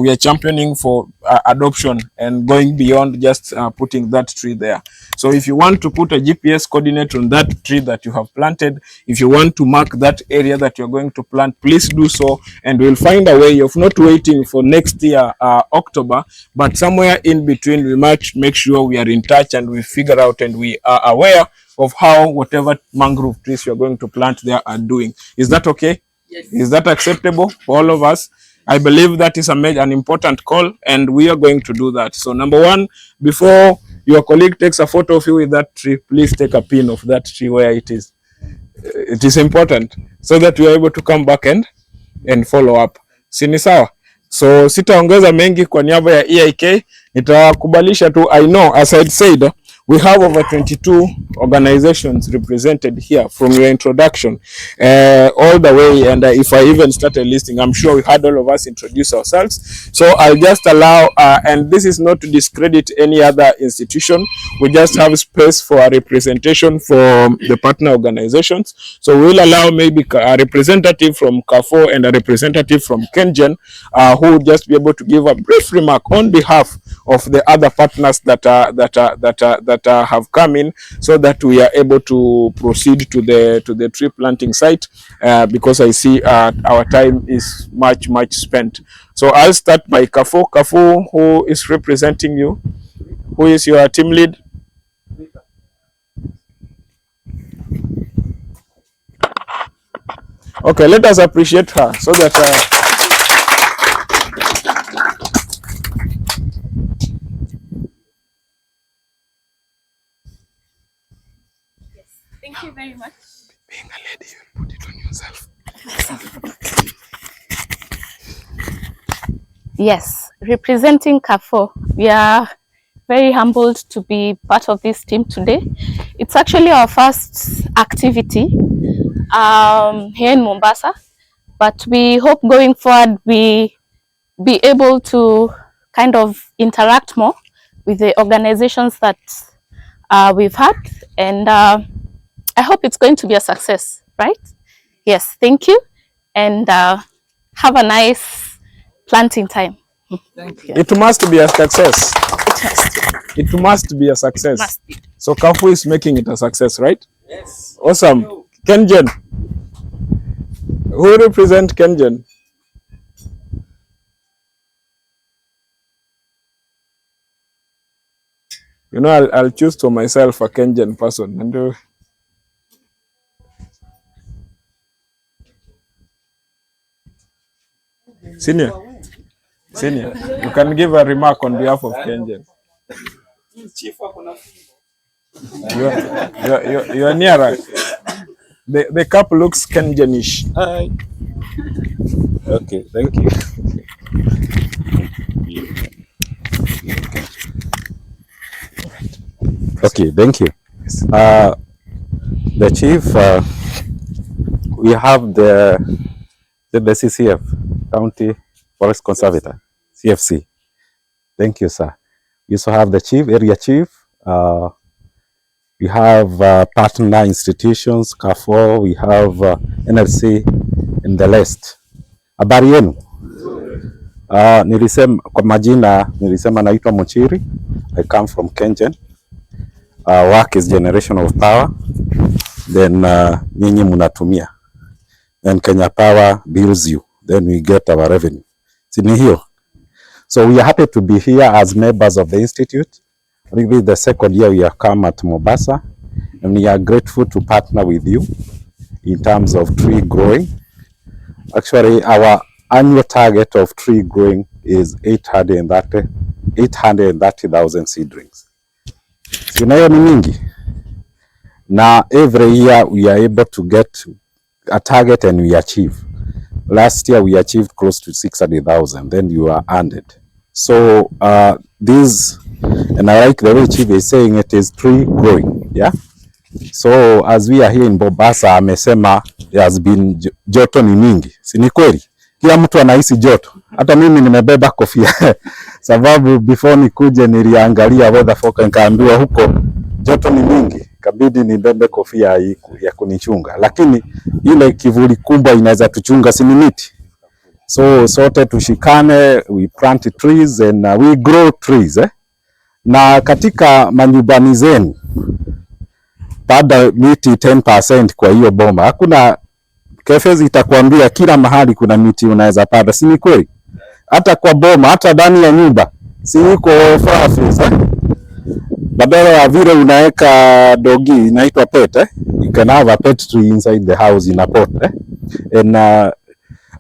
we are championing for adoption and going beyond just putting that tree there. So if you want to put a GPS coordinate on that tree that you have planted, if you want to mark that area that you're going to plant, please do so, and we'll find a way of not waiting for next year October, but somewhere in between we might make sure we are in touch and we figure out and we are aware of how whatever mangrove trees you are going to plant there are doing. Is that okay? Yes. Is that acceptable for all of us? I believe that is an important call, and we are going to do that. So number one, before your colleague takes a photo of you with that tree, please take a pin of that tree where it is. It is important so that we are able to come back and follow up. Sini sawa? So sitaongeza mengi kwa niaba ya EIK, nitakubalisha tu. I know, as I said, we have over 22 organizations represented here from your introduction all the way, and if I even started listing, I'm sure we had all of us introduce ourselves. So I'll just allow, and this is not to discredit any other institution, we just have space for a representation from the partner organizations. So we'll allow maybe a representative from Carrefour and a representative from KenGen who will just be able to give a brief remark on behalf of the other partners that have come in, so that we are able to proceed to the tree planting site, because I see our time is much spent. So I'll start by Carrefour. Carrefour, who is representing you? Who is your team lead? Okay, let us appreciate her so that Thank you very much. Being a lady, you'll put it on yourself. Yes, representing Carrefour, we are very humbled to be part of this team today. It's actually our first activity here in Mombasa, but we hope going forward we be able to kind of interact more with the organizations that we've had, and I hope it's going to be a success, right? Yes, thank you, and have a nice planting time. Thank you. It must be a success. It must be a success. So Carrefour is making it a success, right? Yes. Awesome. KenGen. Who represent KenGen? You know, I'll choose for myself a KenGen person. And Senior, you can give a remark on behalf of KenGen. You are nearer. The cup looks KenGenish. Hi. Okay, thank you. Okay, thank you. The chief, we have the CCF, County Forest Conservator, CFC. Thank you, sir. We also have the chief, area chief. We have partner institutions, Carrefour, we have NRC in the list. Habari yenu? Nilisema kwa majina, nilisema naitwa Mochiri. I come from KenGen. Work is generation of power. Then nyinyi munatumia. Then Kenya Power bills you. Then we get our revenue. Sini hiyo. So we are happy to be here as members of the institute. I think this is the second year we have come at Mombasa, and we are grateful to partner with you in terms of tree growing. Actually, our annual target of tree growing is 830,000 seedlings. So nayo ni mingi. Now every year we are able to get a target and we achieve. Last year we achieved close to 600,000. Then you are ended. So this, and I like the way Chief is saying it, is tree growing. Yeah. So as we are here in Mombasa, amesema there has been joto ni mingi. Si ni kweli? Kila mtu anahisi joto. Hata mimi nimebeba kofia. Sababu before nikuje niliangalia weather forecast nikaambiwa huko joto ni mingi. Kabidi nibebe kofia ya kunichunga. Lakini ile kivuli kubwa inaweza tuchunga, si ni miti. So sote tushikane, we plant trees and we grow trees. Na katika manyumbani zenu pada miti 10% kwa hiyo boma. Hakuna kefezi itakwambia kila mahali kuna miti unaweza pada, si ni kweli? Hata kwa boma, hata ndani ya nyumba, si iko far. badala ya vile unaweka dogi inaitwa pet, you can have a pet tree inside the house in a pot, and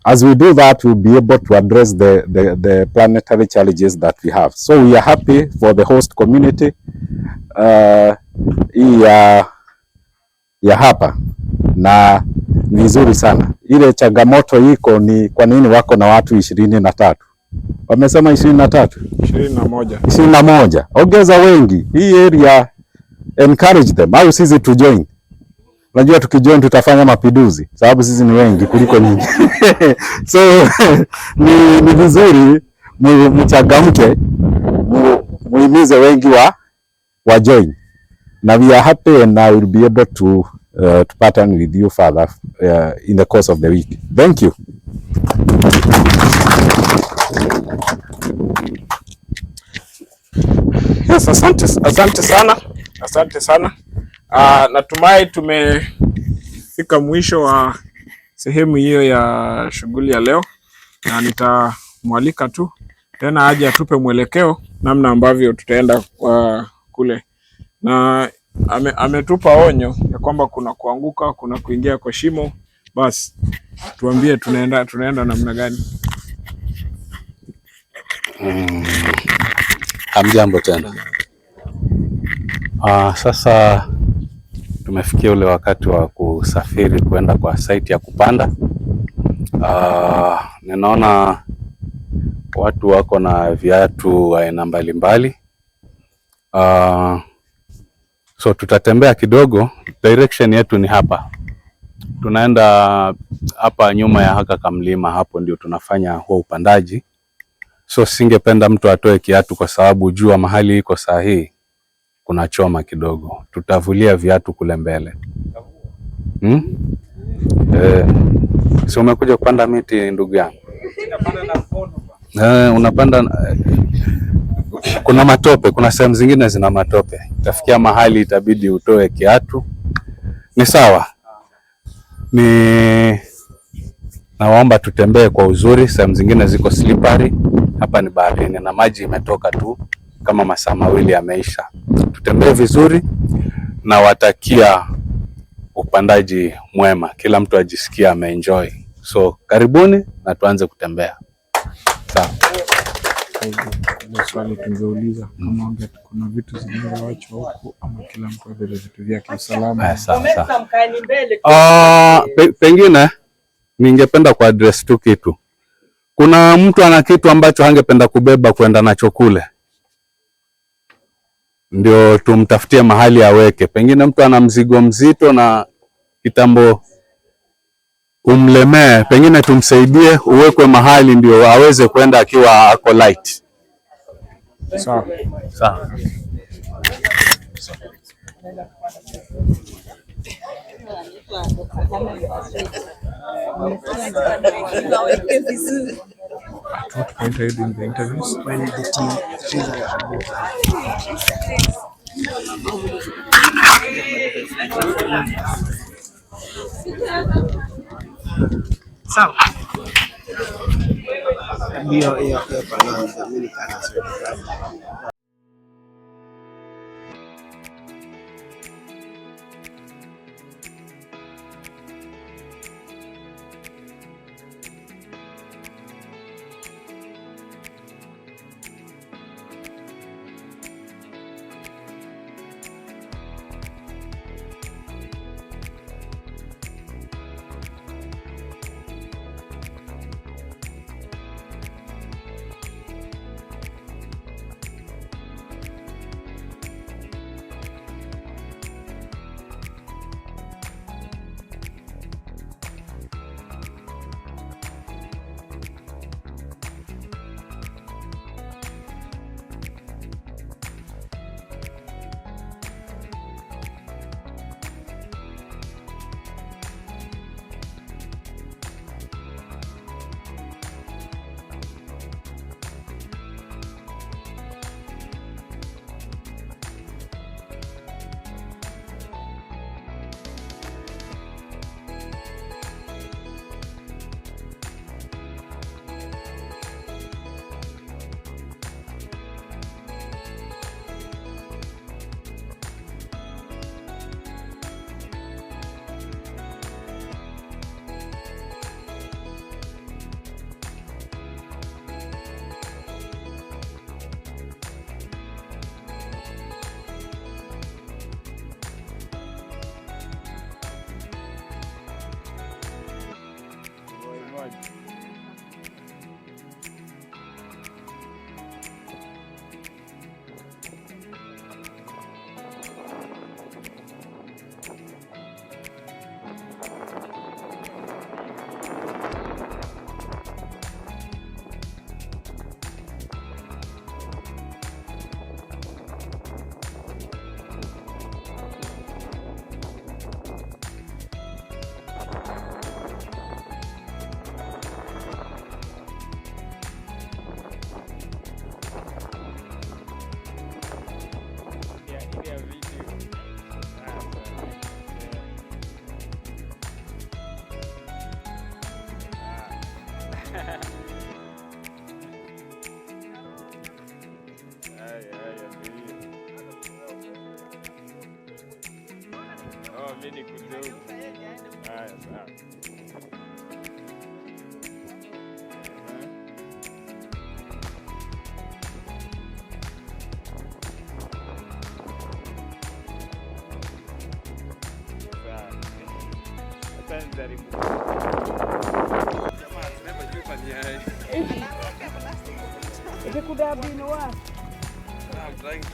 as we do that, we'll be able to address the planetary challenges that we have. So we are happy for the host community ya hapa, na vizuri sana. Ile changamoto iko ni kwa nini wako na watu 23. Wamesema 23? 21. Ongeza wengi. Hii area, encourage them. Au sisi tu join. Unajua tukijoin tutafanya mapinduzi sababu sisi ni wengi kuliko nyinyi. So ni vizuri mchangamke, muhimize wengi wa join. Now we are happy and I will be able to partner with you further in the course of the week. Thank you. Yes, asante sana. Natumai tumefika mwisho wa sehemu hiyo ya shughuli ya leo, na nitamwalika tu tena aje atupe mwelekeo namna ambavyo tutaenda kule, na ametupa onyo ya kwamba kuna kuanguka, kuna kuingia kwa shimo. Basi tuambie tunaenda namna gani? Hamjambo tena. Sasa tumefikia ule wakati wa kusafiri kwenda kwa site ya kupanda. Ninaona watu wako na viatu aina mbalimbali. So tutatembea kidogo, direction yetu ni hapa. Tunaenda hapa nyuma ya haka kamlima, hapo ndio tunafanya huo upandaji. So singependa mtu atoe kiatu kwa sababu jua mahali iko sahihi kuna choma kidogo. Tutavulia viatu kule mbele. Si umekuja kupanda miti ndugu yangu? Unapanda kuna matope, kuna sehemu zingine zina matope. Itafikia mahali itabidi utoe kiatu. Ni sawa. Naomba tutembee kwa uzuri, sehemu zingine ziko slippery. Hapa ni baharini na maji imetoka tu kama masaa 2 yameisha. Tutembee vizuri na watakia upandaji mwema. Kila mtu ajisikia ameenjoy. So karibuni na tuanze kutembea. Sawa. Swali tungeuliza kama kuna vitu zinazoachwa huku ama kila mtu abebe vitu vyake usalama. Pengine ningependa ku address tu kitu. Kuna mtu ana kitu ambacho hangependa kubeba kwenda nacho kule, ndio tumtafutie mahali aweke. Pengine mtu ana mzigo mzito na kitambo umlemee, pengine tumsaidie uwekwe mahali ndio aweze kwenda akiwa ako light. Sawa. Sawa. At what point are you doing the interviews? When the trees are about. Sawa. Hiyo Oh, mimi nikuja huko. Haya, sawa. Could have been worse. I'm trying to.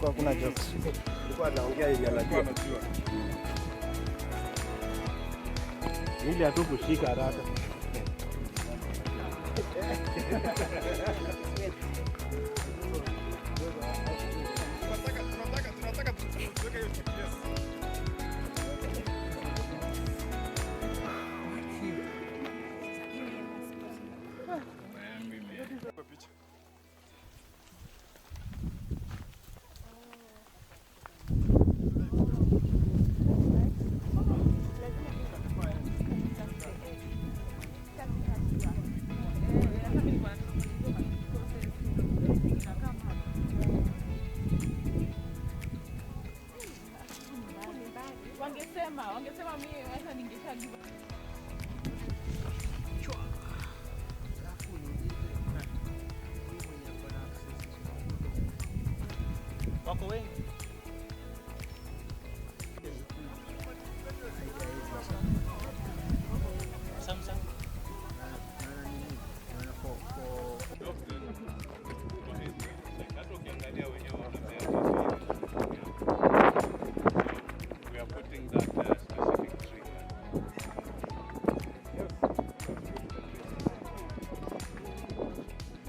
Kwa kuna jokes. Alikuwa anaongea yenye anajua. Ili hatukushika haraka. Tunataka tuweke hiyo GPS. Wangesema mimi hata ningeshagiza. Wako wengi. Samsung. We are putting that specific tree.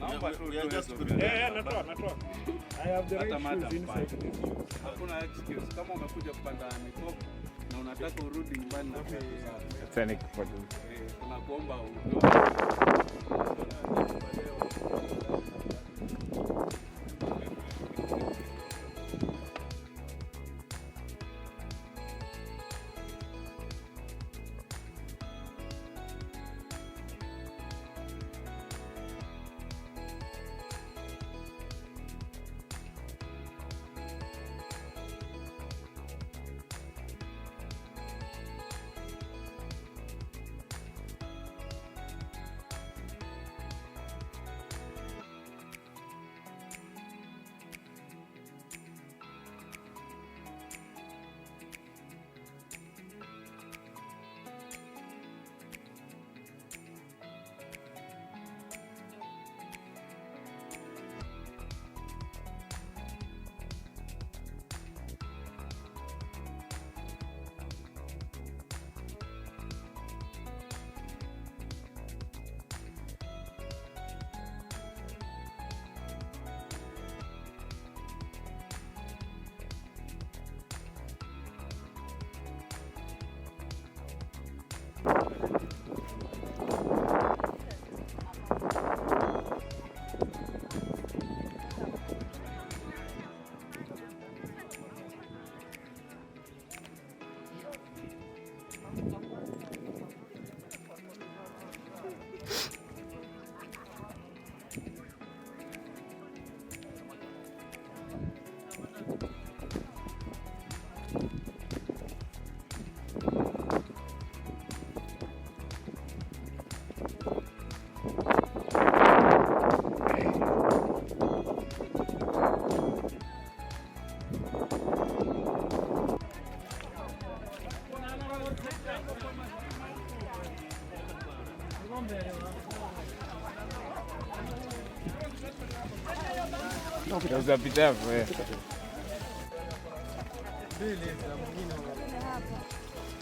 I have the right shoes inside. Hakuna excuse. Kama umekuja kupanda mikoko na unataka urudi nyumbani na Tena kipote. tunakuomba Unaweza pita hapo.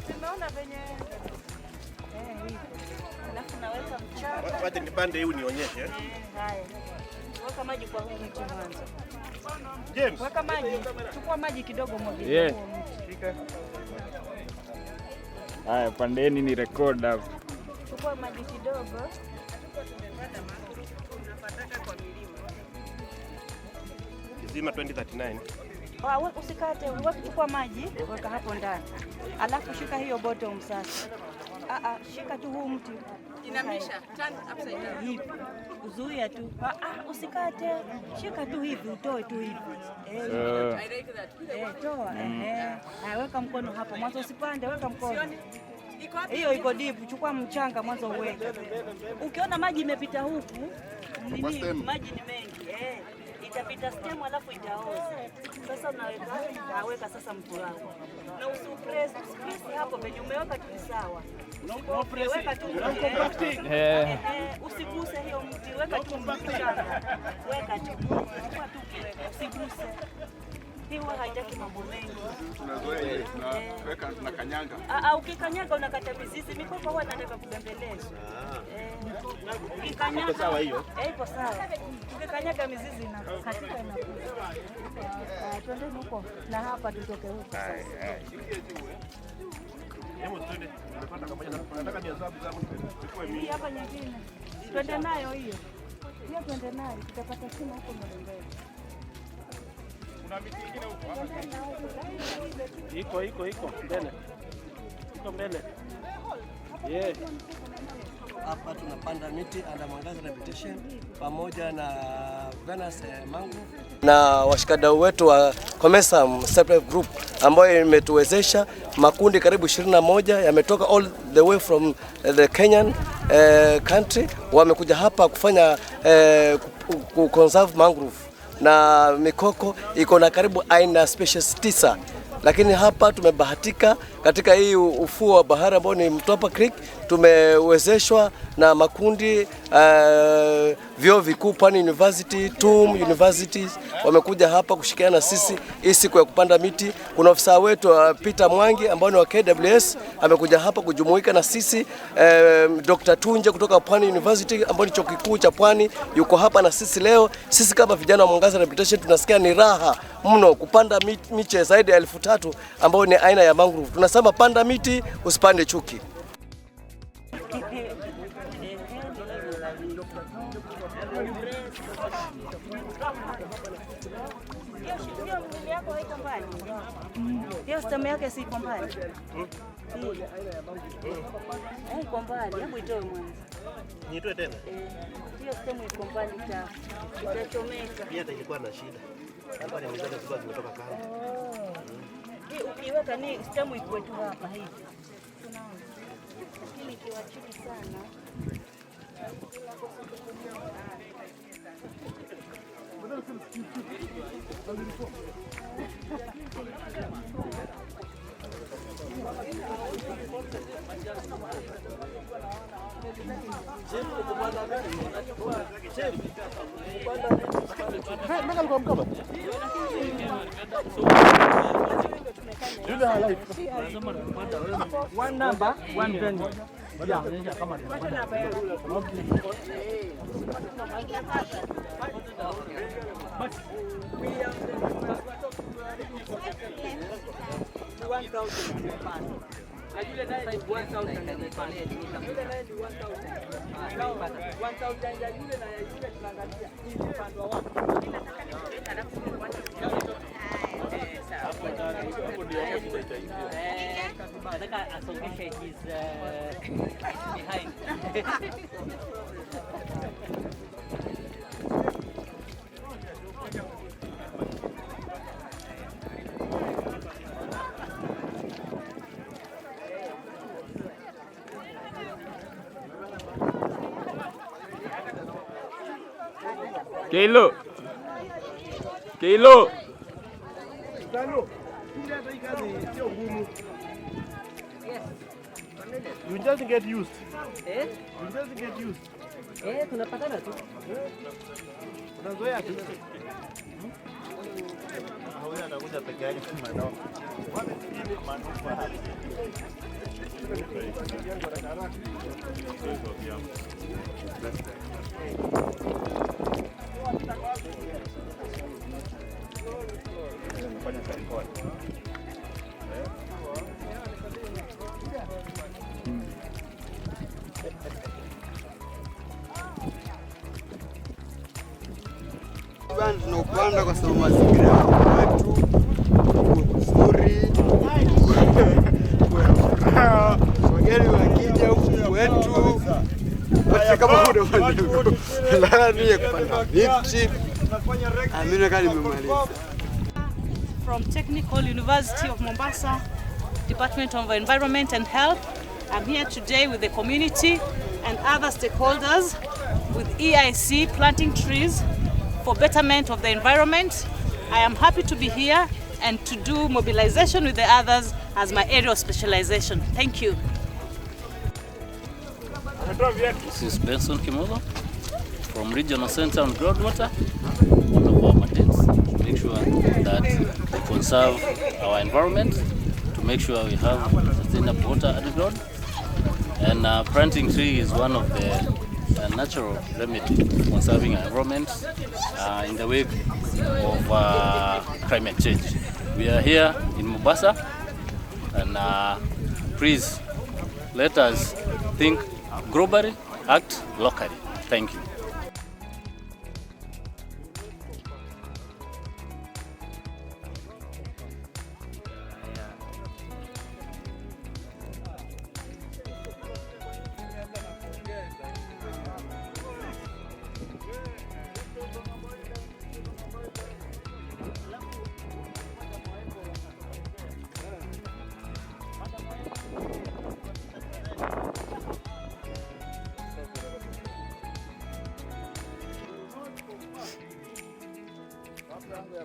Tumeona venye hivi. Alafu naweka mchanga. Wacha nipande hii unionyeshe. Haya. Weka maji kwa huu mti mwanzo. James. Weka maji. Chukua maji kidogo mwageni. Yeah. Haya, pandeni ni record hapo. Chukua maji kidogo. Kizima 2039. Usikate, chukua maji, weka hapo ndani. Alafu shika hiyo bottom sasa. Shika tu huu mti. Inamisha, turn upside down. Hivi. Uzuia tu. Usikate. Shika tu hivi, utoe tu hivi. I like that. Toa. Weka mkono hapo. Mwanzo usipande, weka mkono. Hiyo iko deep, chukua mchanga mwanzo uweke. Ukiona maji imepita huku, maji ni mengi. Itapita stem alafu itaoza. Sasa unaweka sasa mtu wako. Na usipress hapo penye umeweka tu sawa. Weka tu. Usiguse hiyo mti, weka tu mchanga. Weka tu. Chukua tu kiweka, usiguse. Hiyo haitaki mambo mengi. Tunazoea ile tunaweka tunakanyanga. Ukikanyaga unakata mizizi, mikopo huwa inataka kubembelezwa. Ukikanyaga iko sawa hiyo? Iko sawa. Ukikanyaga mizizi inakatika inakuwa. Twende huko na hapa tutoke huko sasa. Hebu twende. Tunapata kama nataka niazabu zangu chukue mimi. Hapa nyingine. Twende nayo hiyo. Hiyo twende nayo, tutapata sima huko mbele. Kuna miti mingine huko hapa? Iko mbele. Iko mbele. Yeah. Hapa tunapanda miti under Mwangaza Rehabilitation pamoja na Venus Mangrove na washikadau wetu wa Comensum Self Group ambayo imetuwezesha. Makundi karibu 21 yametoka all the way from the Kenyan country, wamekuja hapa kufanya conserve mangrove, na mikoko iko na karibu aina species 9. Lakini hapa tumebahatika katika hii ufuo wa bahari ambao ni Mtwapa Creek, tumewezeshwa na makundi vyuo vikuu, Pwani University, TUM Universities, wamekuja hapa kushikiana na sisi hii siku ya kupanda miti. Kuna ofisa wetu Peter Mwangi ambao ni wa KWS amekuja hapa kujumuika na sisi. Dr. Tunje kutoka Pwani University ambao ni chuo kikuu cha Pwani yuko hapa na sisi leo. Sisi kama vijana wa Mwangaza Rehabilitation tunasikia ni raha mno kupanda miche zaidi ya 1000 ambao ni aina ya mangrove. Tunasema panda miti, usipande chuki. Hiyo stem yake si iko mbali. Iko mbali, hebu itoe mwanzo. Nitoe tena? Hiyo stem iko mbali itachomeka. Pia ilikuwa na shida. Hapa ni mizani zilikuwa zimetoka kando. Hii ukiweka ni stem iko tu hapa hivi. Tunaona. Lakini ikiwa chini sana. One number, one penny. Yeah, kama nataka asongeshe his behind. Kilo. Kilo. You just get used. You just get used. Tunapatana tu. Unazoea tu. Huyu anakuja peke yake kama ndio. Wale wengine manufa hapa. kufanya Carrefour. Tunaupanda kwa sababu mazingira yetu nzuri, wageni wakija huku wetu kama kupanda miti. Amina kani nimemaliza. From Technical University of Mombasa, Department of Environment and Health. I'm here today with the community and other stakeholders with EIC planting trees for betterment of the environment. I am happy to be here and to do mobilization with the others as my area of specialization. Thank you. This is Benson Kimodo from Regional Center on Groundwater, one of our mandates, to make sure that we conserve our environment, to make sure we have sustainable water underground. And planting tree is one of the natural remedy for conserving our environment in the wake of climate change. We are here in Mombasa, and please let us think globally, act locally. Thank you.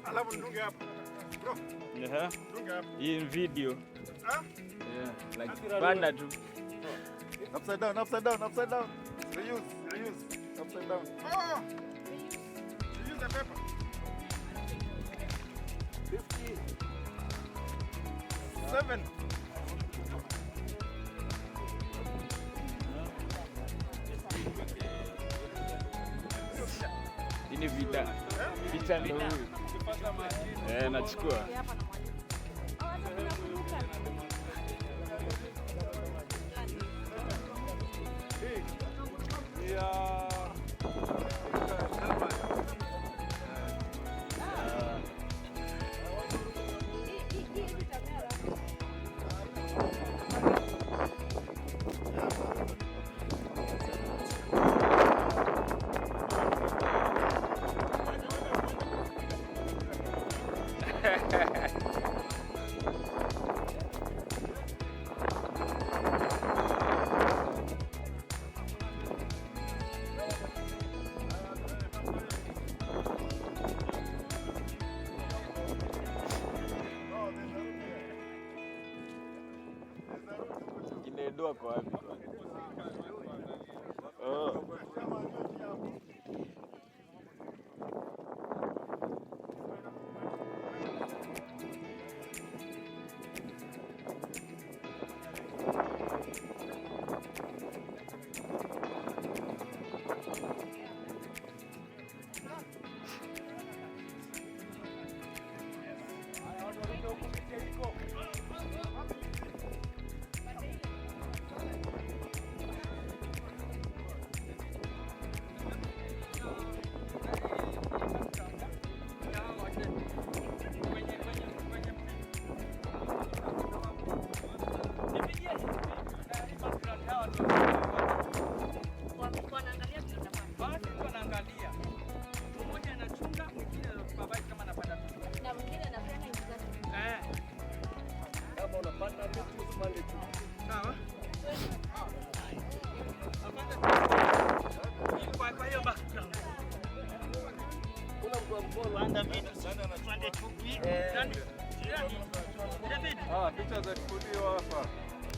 Alafu ndunge hapa. Bro. Yeah. Ndunge hapa. Hii video. Yeah, like panda tu. Upside down, upside down, upside down. Reuse. Upside down. Oh. Use the paper. 57. Ini vita. Vita ndio huyu. Nachukua. Inaedoa kwa wapi? Oh. Picha za studio hapa.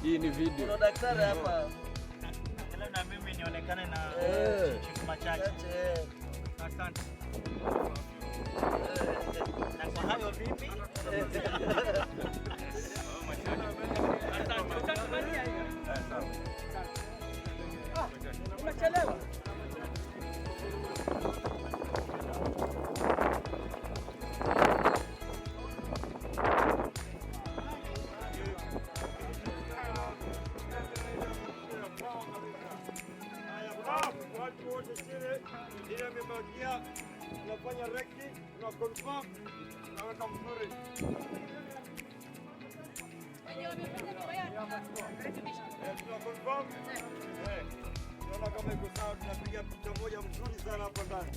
Hii ni video. Kuna daktari hapa. Leo na mimi nionekane na chukuma chache. Asante. Na kwa hayo vipi? Unachelewa. reki, tuna confirm, tunaweka mzuri. Tuna confirm. Tunaona kama iko sawa, tunapiga picha moja mzuri sana hapa ndani.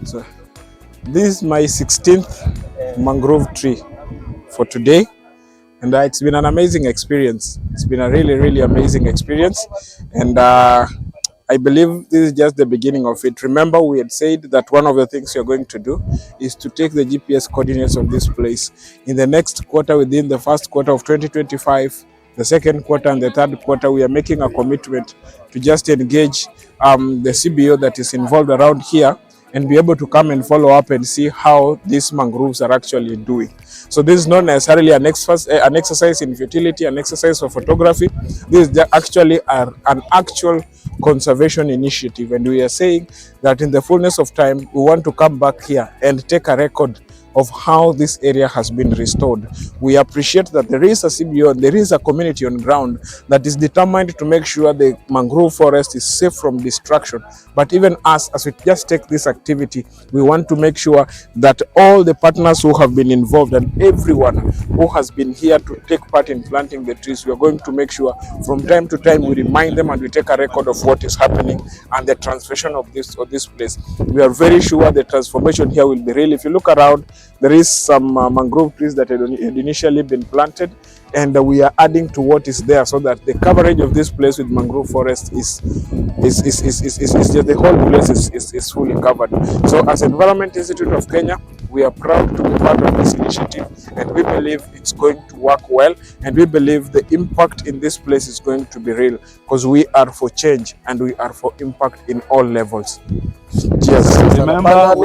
So this is my 16th mangrove tree for today, and it's been an amazing experience. It's been a really amazing experience, and I believe this is just the beginning of it. Remember, we had said that one of the things you're going to do is to take the GPS coordinates of this place. In the next quarter, within the first quarter of 2025, the second quarter and the third quarter, we are making a commitment to just engage the CBO that is involved around here and be able to come and follow up and see how these mangroves are actually doing. So this is not necessarily an exercise in fertility, an exercise of photography. This is actually an actual conservation initiative, and we are saying that in the fullness of time, we want to come back here and take a record of how this area has been restored. We appreciate that there is a CBO and there is a community on ground that is determined to make sure the mangrove forest is safe from destruction. But even us, as we just take this activity, we want to make sure that all the partners who have been involved and everyone who has been here to take part in planting the trees, we are going to make sure from time to time we remind them and we take a record of what is happening and the transformation of this place. We are very sure the transformation here will be real. If you look around, there is some mangrove trees that had initially been planted, and we are adding to what is there so that the coverage of this place with mangrove forest is the whole place is fully covered. So as Environment Institute of Kenya, we are proud to be part of this initiative, and we believe it's going to work well, and we believe the impact in this place is going to be real, because we are for change and we are for impact in all levels. Cheers. Remember,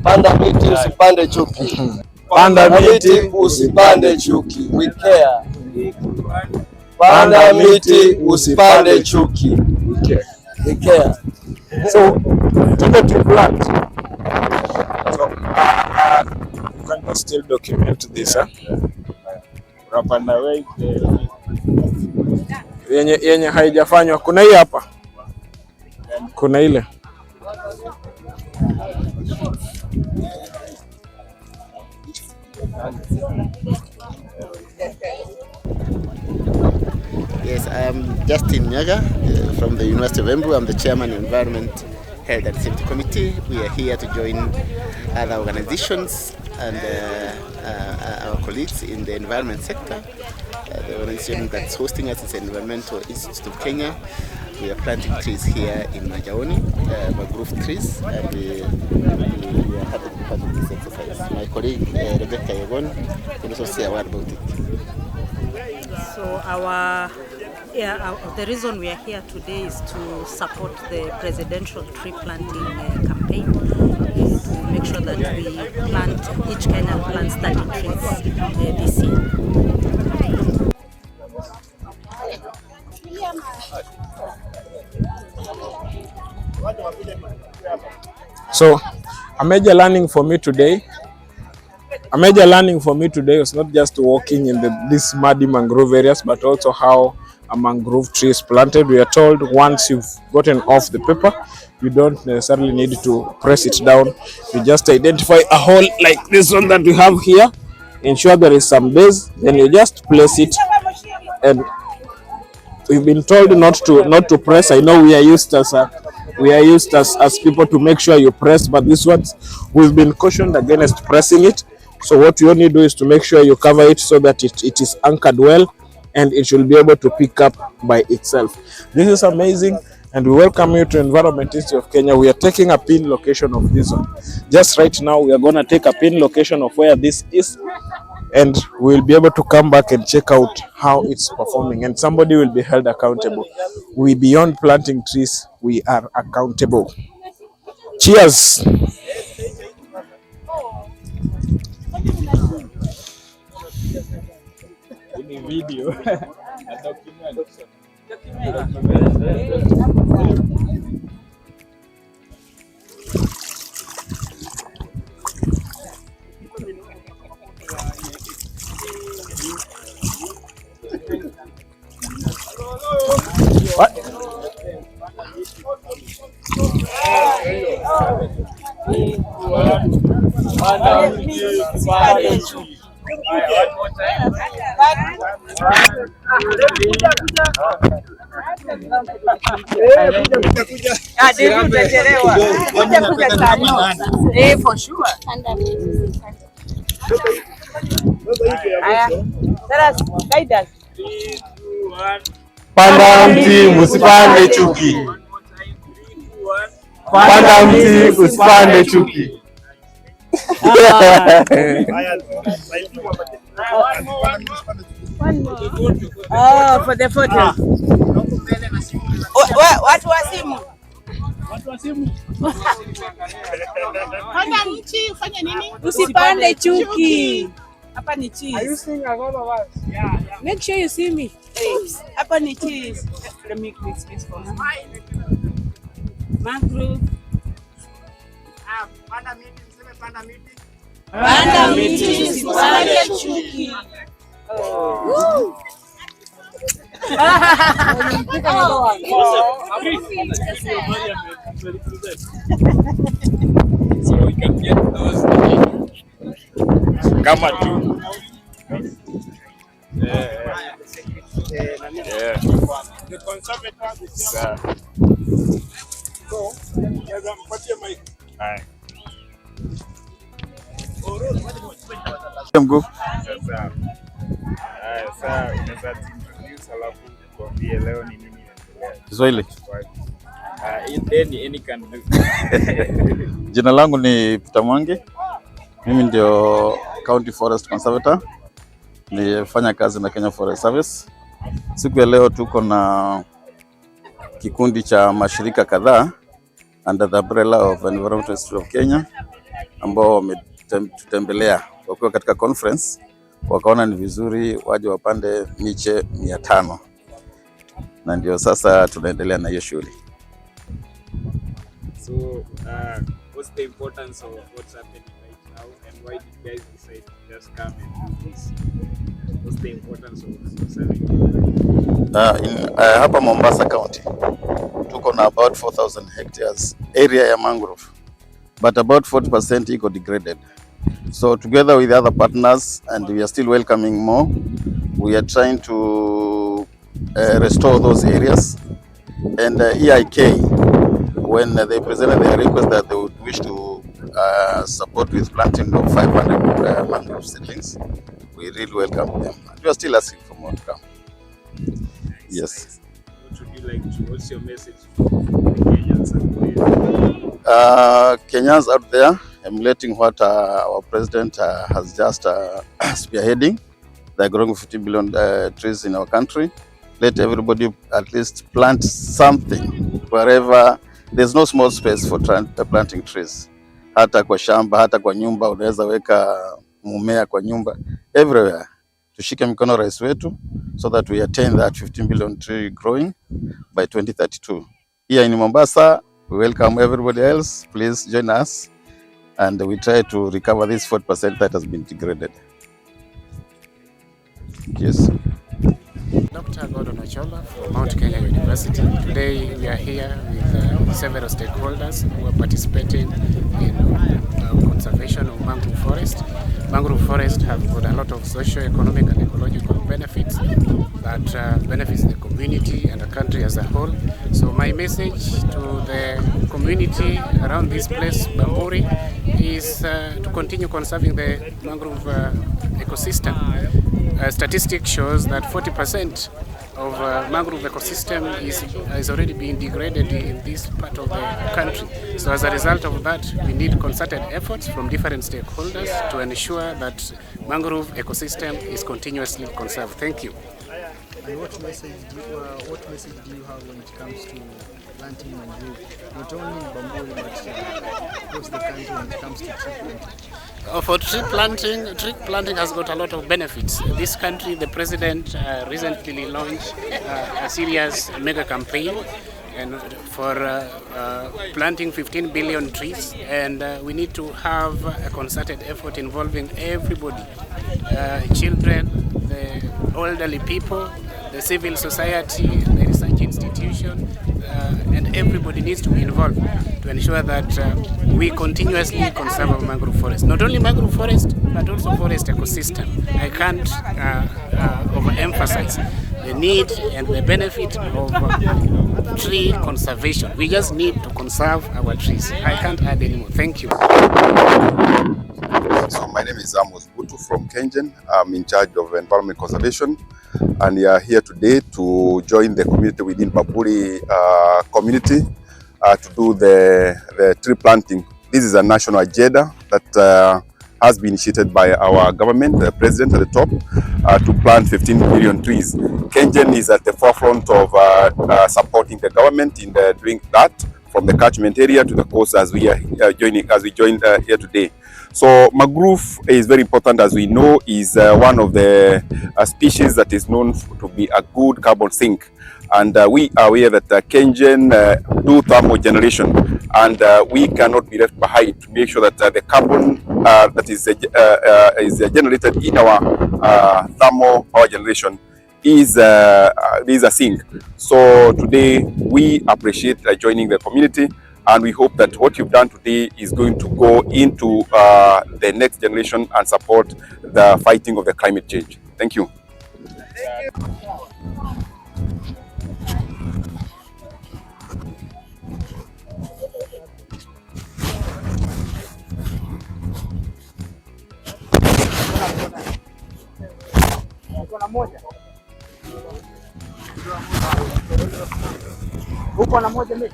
panda miti usipande chuki. Panda miti usipande chuki. We care. Panda miti usipande chuki. We care. So, to plant. So, you can just still document this, huh? Yenye haijafanywa, kuna hii hapa. Kuna ile. Yes, I am Justin Nyaga from the University of Embu. I'm the chairman of Environment, Health and Safety Committee. We are here to join other organizations and our colleagues in the environment sector. The organization that's hosting us is the Environmental Institute of Kenya. We are planting trees here in Majaoni, mangrove trees, and we are happy to be part of this exercise. My colleague Rebecca Yegon will also say a word about it. So the reason we are here today is to support the presidential tree planting campaign, to make sure that we plant, each Kenyan plants 30 trees this year. So a major learning for me today was not just walking in these muddy mangrove areas, but also how a mangrove tree is planted. We are told once you've gotten off the paper, you don't necessarily need to press it down. You just identify a hole like this one that we have here, ensure there is some base, then you just place it. And we've been told not to press. I know we are used as people to make sure you press, but this one we've been cautioned against pressing it. So what you only do is to make sure you cover it so that it is anchored well and it should be able to pick up by itself. This is amazing, and we welcome you to Environment Institute of Kenya. We are taking a pin location of this one. Just right now we are going to take a pin location of where this is, and we'll be able to come back and check out how it's performing, and somebody will be held accountable. We, beyond planting trees, we are accountable. Cheers. Video. What? For sure. Guide us. Panda mti msipande chuki. Panda mti msipande chuki. Oh, for the photos. Watu wa simu. Panda mti ufanye nini? Usipande chuki. Hapa ni cheese. Are you seeing a lot of us? Yeah. Make sure you see me. Hapa ni cheese. Let me mix this for you. Mangrove. Panda miti, mseme panda miti. Panda miti, usipande chuki. Oh. So we can get those. Kama tu. Yeah. The conservator is so, naweza mpatie mic. Hai. Mguu. Sasa unaweza introduce alafu tuambie leo ni nini inaendelea. Kiswahili. Any can do. Jina langu ni Peter Mwangi. Mimi ndio County Forest Conservator. Nilifanya kazi na Kenya Forest Service. Siku ya leo tuko na kikundi cha mashirika kadhaa under the umbrella of Environment Institute of Kenya ambao wametutembelea wakiwa katika conference, wakaona ni vizuri waje wapande miche 500, na ndio sasa tunaendelea na hiyo shughuli. So what's the importance of what's happening right now, and why did you guys decide to just come and do this? What's the importance of serving? Hapa Mombasa County tuko na about 4,000 hectares area ya mangrove, but about 40% iko degraded. So together with the other partners, and we are still welcoming more, we are trying to restore those areas. And EIK, when they presented their request that they would wish to support with planting of 500 mangrove seedlings, we really welcome them. We are still asking for more to come. Yes. What would you like to, what's your message for the Kenyans out there? Kenyans out there, emulating what our president has just spearheading, the growing 50 billion trees in our country. Let everybody at least plant something wherever there's no small space for planting trees. hata kwa shamba, hata kwa nyumba, unaweza weka mmea kwa nyumba, everywhere. Tushike mikono rais wetu so that we attain that 15 billion tree growing by 2032. Here in Mombasa, we welcome everybody else. Please join us and we try to recover this 40% that has been degraded. Yes. Dr. Gordon Ochola from Mount Kenya University. Today we are here with several stakeholders who are participating in conservation of mangrove forest. Mangrove forest have got a lot of socio-economic and ecological benefits that benefits the community and the country as a whole. So my message to the community around this place, Bamburi, is to continue conserving the mangrove ecosystem. Statistics shows that 40% of mangrove ecosystem is already being degraded in this part of the country. So as a result of that, we need concerted efforts from different stakeholders to ensure that mangrove ecosystem is continuously conserved. Thank you. And what message do you have when it comes to planting mangrove? Not only in Bamburi, but across the country when it comes to tree planting? For tree planting has got a lot of benefits. This country, the president recently launched a serious mega campaign and for planting 15 billion trees, and we need to have a concerted effort involving everybody, children, the elderly people, the civil society, the research institution, and everybody needs to be involved to ensure that we continuously conserve our mangrove forest. Not only mangrove forest, but also forest ecosystem. I can't overemphasize the need and the benefit of tree conservation. We just need to conserve our trees. I can't add any more. Thank you. So my name is Amos Butu from KenGen. I'm in charge of environment conservation, and we are here today to join the community within Bamburi community to do the tree planting. This is a national agenda that has been initiated by our government, the president at the top, to plant 15 billion trees. KenGen is at the forefront of supporting the government in doing that, from the catchment area to the coast as we are join here today. So mangrove is very important, as we know, is one of the species that is known to be a good carbon sink. And we are aware that KenGen do thermal generation, and we cannot be left behind to make sure that the carbon that is generated in our thermal power generation is a sink. So today we appreciate joining the community, and we hope that what you've done today is going to go into the next generation and support the fighting of the climate change. Thank you. Uko na moja mimi.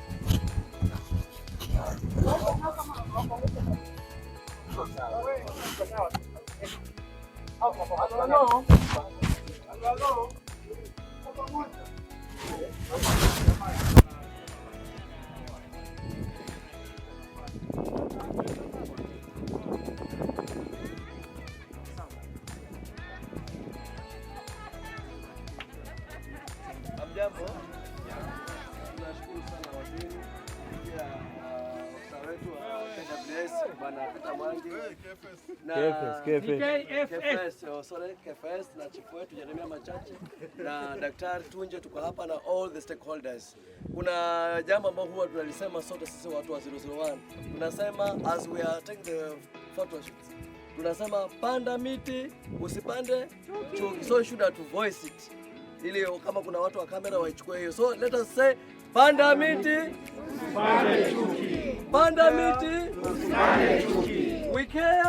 Tunashukuru sana wageni pia ofisa wetu wa KWS bwana Peter Mwangi na KFS na chifu wetu Jeremia Machache na Daktari Tunje, tuko hapa na all the stakeholders. Kuna jambo ambalo huwa tunalisema sote sisi watu wa 001. Tunasema as we are taking the photo shoots, tunasema panda miti usipande chuki. So you should have to voice it, ili kama kuna watu wa kamera waichukue hiyo. So let us say panda miti usipande chuki, panda miti usipande chuki, we care,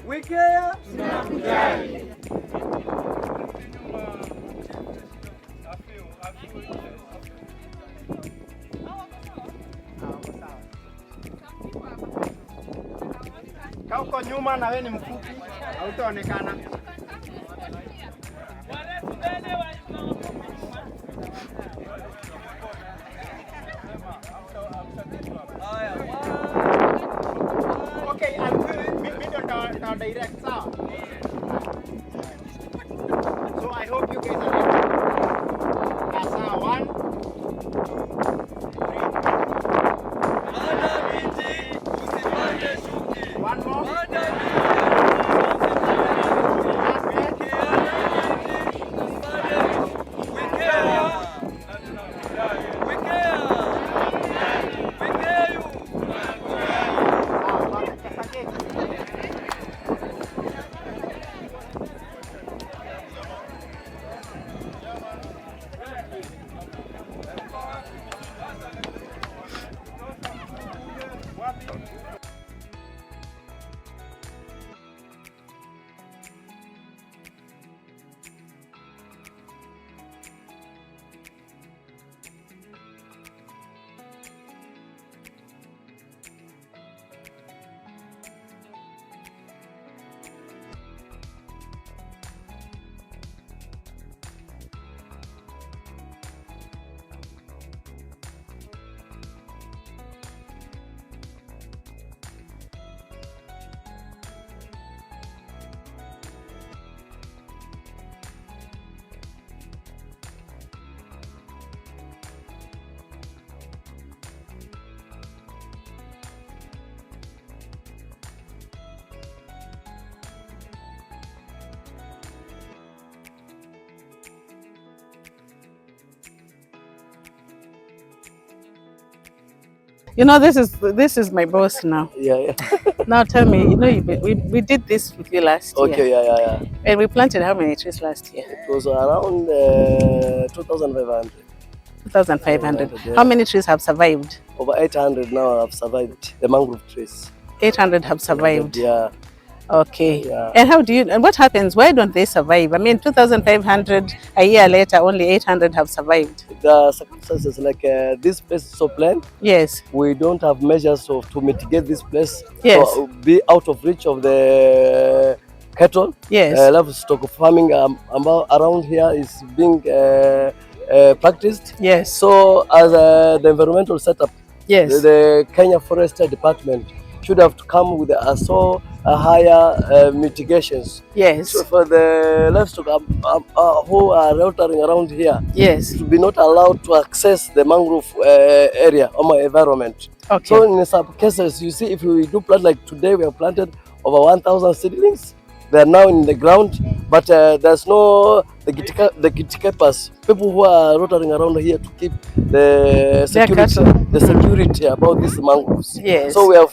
we care, tunakujali. Kaa uko nyuma na wewe ni mfupi, hautaonekana. Haya, nitawa direct, sawa? So I hope you guys are ready. Sawa, 1, 2, 3. One more. You know, this is my boss now. Yeah. Now tell me, you know, we did this with you last year. Okay, yeah. And we planted how many trees last year? It was around 2,500. 2,500. Yeah. How many trees have survived? Over 800 now have survived, the mangrove trees. 800 have survived? Yeah. Okay. Yeah. And what happens? Why don't they survive? I mean, 2,500, a year later, only 800 have survived. The circumstances, like this place is so plain. Yes. We don't have measures to mitigate this place. Yes. So be out of reach of the cattle. Yes. Livestock farming around here is being practiced. Yes. So as the environmental setup, yes, the Kenya Forestry Department should have to come with a higher mitigations. Yes. So for the livestock who are routering around here, yes, to be not allowed to access the mangrove area or my environment. Okay. So in some cases, you see, if we do plant like today, we have planted over 1,000 seedlings. They are now in the ground, but there's no the gatekeepers, people who are rotating around here to keep the security about these mangroves. Yes. So we have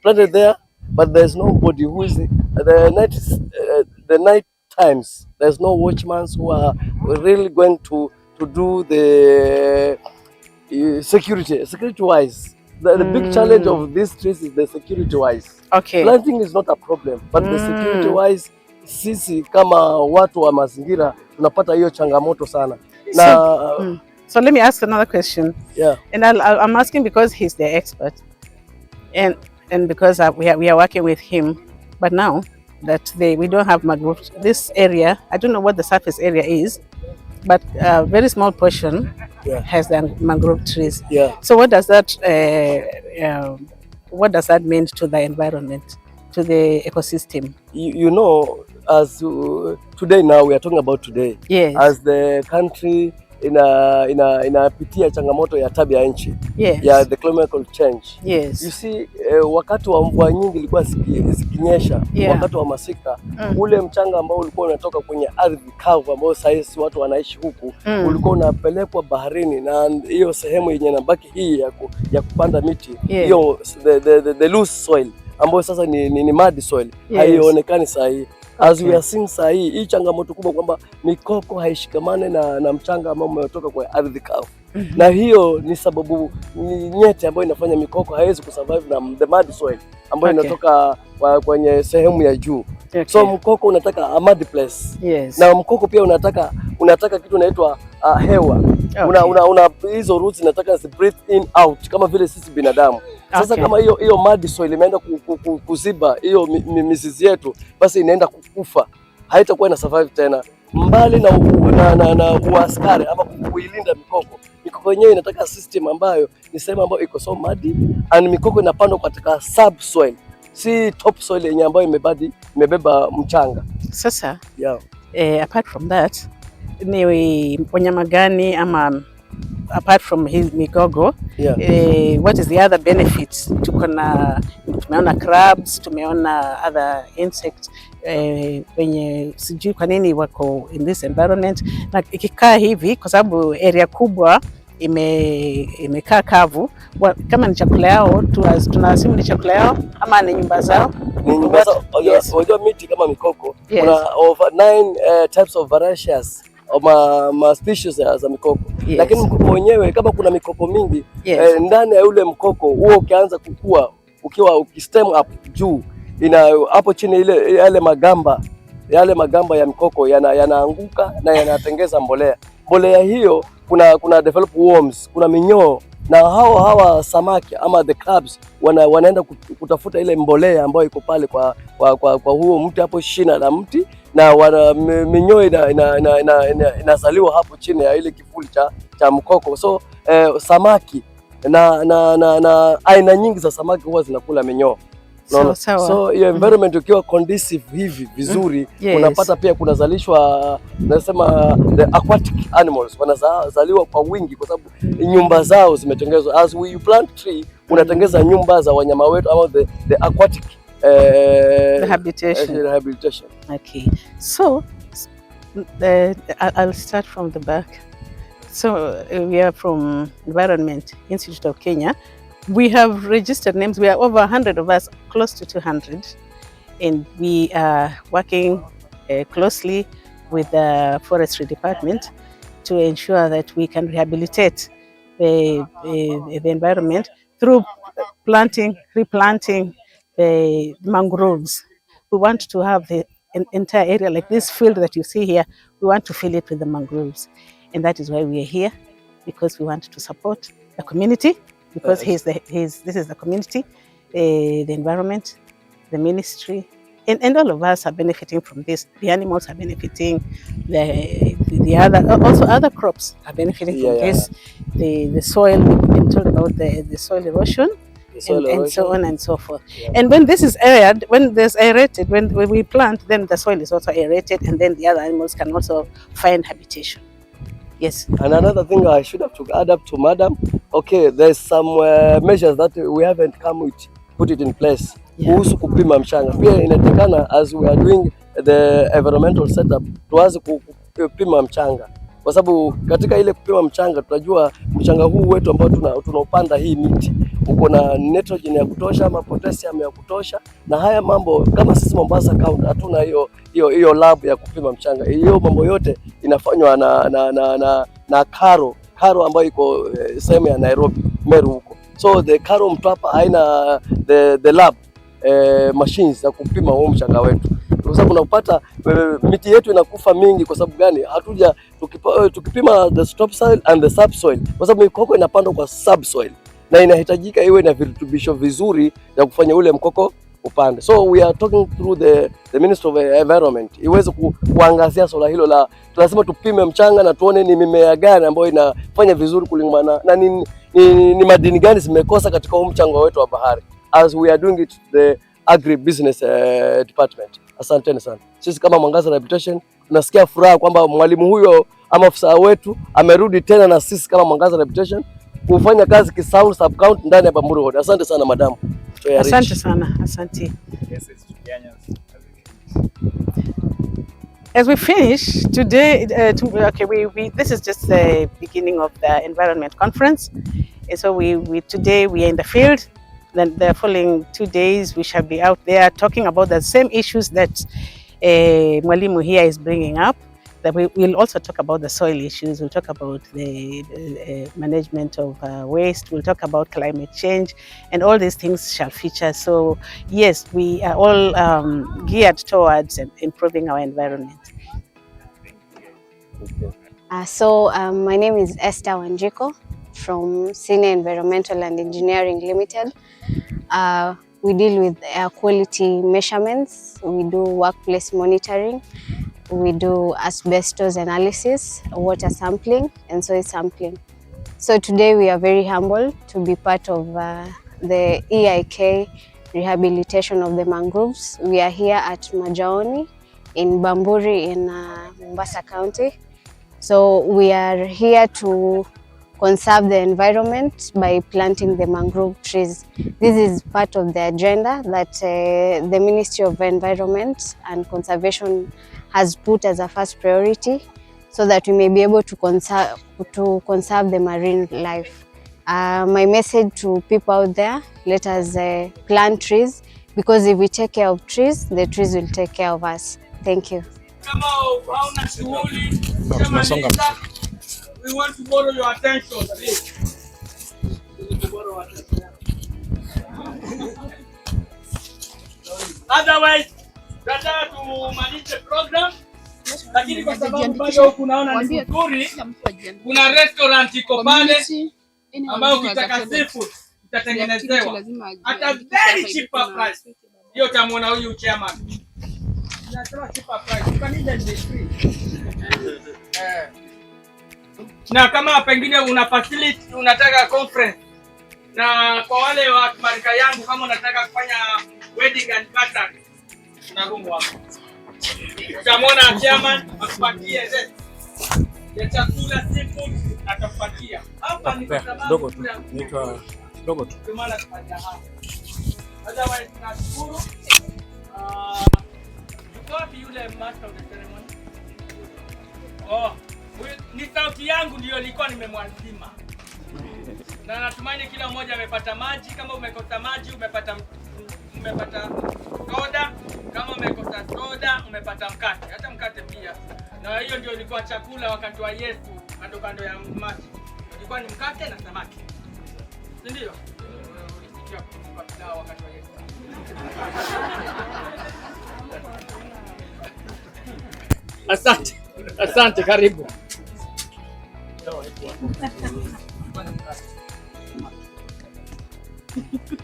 planted there, but there's nobody who is the night times. There's no watchmen who are really going to do the security wise. The big challenge of these trees is the security wise. Okay. Planting is not a problem, but the security wise, sisi kama watu wa mazingira tunapata hiyo changamoto sana. So let me ask another question. Yeah. And I'm asking because he's the expert, and because we are working with him. But now that we don't have mangrove, this area, I don't know what the surface area is, but a very small portion has the mangrove trees. Yeah. So what does that mean to the environment, to the ecosystem? You know, as today now we are talking about today. Yes. As the country inapitia changamoto ya tabia nchi. Yes. Ya the climatic change. Yes. You see, wakati wa mvua nyingi ilikuwa zikinyesha, wakati wa masika, ule mchanga ambao ulikuwa unatoka kwenye ardhi kavu ambao sasa watu wanaishi huku, ulikuwa unapelekwa baharini, na hiyo sehemu yenye nabaki hii ya kupanda miti, hiyo the loose soil ambayo sasa ni mud soil, haionekani sasa hii. As we are seeing saa hii changamoto kubwa kwamba mikoko haishikamane na mchanga ambao umetoka kwa ardhi kavu. Na hiyo ni sababu nyeti ambayo inafanya mikoko haiwezi kusurvive na the mud soil ambayo inatoka kwenye sehemu ya juu. So mkoko unataka a mud place. Yes. Na mkoko pia unataka kitu inaitwa hewa. Una hizo roots inataka zi breathe in out kama vile sisi binadamu. Sasa kama hiyo mud soil imeenda kuziba hiyo mizizi yetu, basi inaenda kukufa. Haitakuwa ina survive tena. Mbali na uaskari ama kuilinda mikoko. Mikoko yenyewe inataka system ambayo ni sehemu ambayo iko so muddy, and mikoko inapandwa katika subsoil. si topsoil yenye ambayo imebeba mchanga. Sasa yeah. Apart from that, ni wanyama gani ama apart from his migogo, what is the other benefits? Tumeona crabs, tumeona other insects wenye sijui kwa nini wako in this environment, na ikikaa hivi kwa sababu area kubwa imekaa kavu, kama ni chakula yao tunasema ni chakula yao ama ni nyumba zao. Ni nyumba zao. Unajua miti kama mikoko kuna over 9 types of varieties ma species za mikoko. Lakini mkoko wenyewe kama kuna mikoko mingi ndani ya ule mkoko huo ukianza kukua ukistem up juu hapo chini yale magamba ya mikoko yanaanguka na yanatengeza mbolea. Mbolea hiyo kuna develop worms, kuna minyoo, na hawa samaki ama the crabs wanaenda kutafuta ile mbolea ambayo iko pale kwa huo mti hapo shina la mti, na minyoo inazaliwa hapo chini ya ile kivuli cha mkoko. So samaki na aina nyingi za samaki huwa zinakula minyoo. So your environment ukiwa conducive hivi vizuri, unapata pia kunazalishwa nasema the aquatic animals wanazaliwa kwa wingi kwa sababu nyumba zao zimetengezwa. As you plant tree, unatengeza nyumba za wanyama wetu ama the aquatic rehabilitation. Okay, so I'll start from the back. So we are from Environment Institute of Kenya. We have registered names. We are over 100 of us, close to 200, and we are working closely with the forestry department to ensure that we can rehabilitate the environment through replanting the mangroves. We want to have the entire area, like this field that you see here, we want to fill it with the mangroves, and that is why we are here, because we want to support the community. Because this is the community, the environment, the ministry, and all of us are benefiting from this. The animals are benefiting, other crops are benefiting from this. The soil, we talk about the soil erosion, and so on and so forth. And when this is aired, when there's aerated, when we plant, then the soil is also aerated, and then the other animals can also find habitation. Yes. And another thing I should have to add up to Madam, okay, there's some measures that we haven't put it in place. Kuhusu kupima mchanga. Pia inatakana as we are doing the environmental setup, tuanze kupima mchanga. Kwa sababu katika ile kupima mchanga tunajua mchanga huu wetu ambao tunaupanda hii miti uko na nitrogen ya kutosha ama potassium ya kutosha, na haya mambo kama sisi Mombasa County hatuna hiyo lab ya kupima mchanga. Hiyo mambo yote inafanywa na Karo ambayo iko sehemu ya Nairobi, Meru huko. So the Karo Mtwapa haina the lab machines za kupima huo mchanga wetu. Kwa sababu unapata miti yetu inakufa mingi kwa sababu gani? Tukipima the topsoil and the subsoil, kwa sababu mikoko inapandwa kwa subsoil na inahitajika iwe na virutubisho vizuri ya kufanya ule mkoko upande. So we are talking through the Ministry of Environment iweze kuangazia swala hilo la tunasema tupime mchanga na tuone ni mimea gani ambayo inafanya vizuri kulingana na ni madini gani zimekosa katika huu mchanga wetu wa bahari, as we are doing it the agri business department. Asanteni sana. Sisi kama Mwangaza Rehabilitation tunasikia furaha kwamba mwalimu huyo ama afisa wetu amerudi tena na sisi kama Mwangaza Rehabilitation kufanya kazi kisound sub county ndani ya Bamburi Ward. Asante sana madam. Asante sana. Asante. As we finish today, this is just the beginning of the environment conference. And so today we are in the field. Then the following 2 days we shall be out there talking about the same issues that Mwalimu here is bringing up. That we will also talk about the soil issues. We'll talk about the management of waste. We'll talk about climate change, and all these things shall feature. So yes, we are all geared towards improving our environment. My name is Esther Wanjiko from Senior Environmental and Engineering Limited. We deal with air quality measurements. We do workplace monitoring. We do asbestos analysis, water sampling, and soil sampling. So today we are very humbled to be part of the EIK rehabilitation of the mangroves. We are here at Majaoni in Bamburi in Mombasa County. So we are here to conserve the environment by planting the mangrove trees. This is part of the agenda that the Ministry of Environment and Conservation has put as a first priority, so that we may be able to conserve the marine life. My message to people out there, let us plant trees, because if we take care of trees, the trees will take care of us. Thank you. We want to borrow your attention, please. Otherwise, tunataka tumalize program, lakini kwa sababu bado kunaona ni nzuri, kuna restaurant iko pale ambayo ukitaka seafood utatengenezewa at a very cheap price. Hiyo utamuona huyu chairman. Tunasema cheap price. You can even be free. Na kama pengine una facility unataka conference, na kwa wale wa marika yangu kama unataka kufanya wedding anniversary, na room hapo. Utamwona chairman akupatie ya chakula seafood atakupatia. Hapa ni kwa sababu dogo tu. Tumana tupata hapa. Otherwise tunashukuru. Yuko yule master of the ceremony. Ni sauti yangu ndio nilikuwa nimemwazima. Na natumaini kila mmoja amepata maji. Kama umekosa maji umepata soda, kama umekosa soda umepata mkate, hata mkate pia. Na hiyo ndio ilikuwa chakula wakati wa Yesu kando ya maji. Ilikuwa ni mkate na samaki. Si ndio? Ulisikia kwa pilau wakati wa Yesu. Asante, karibu.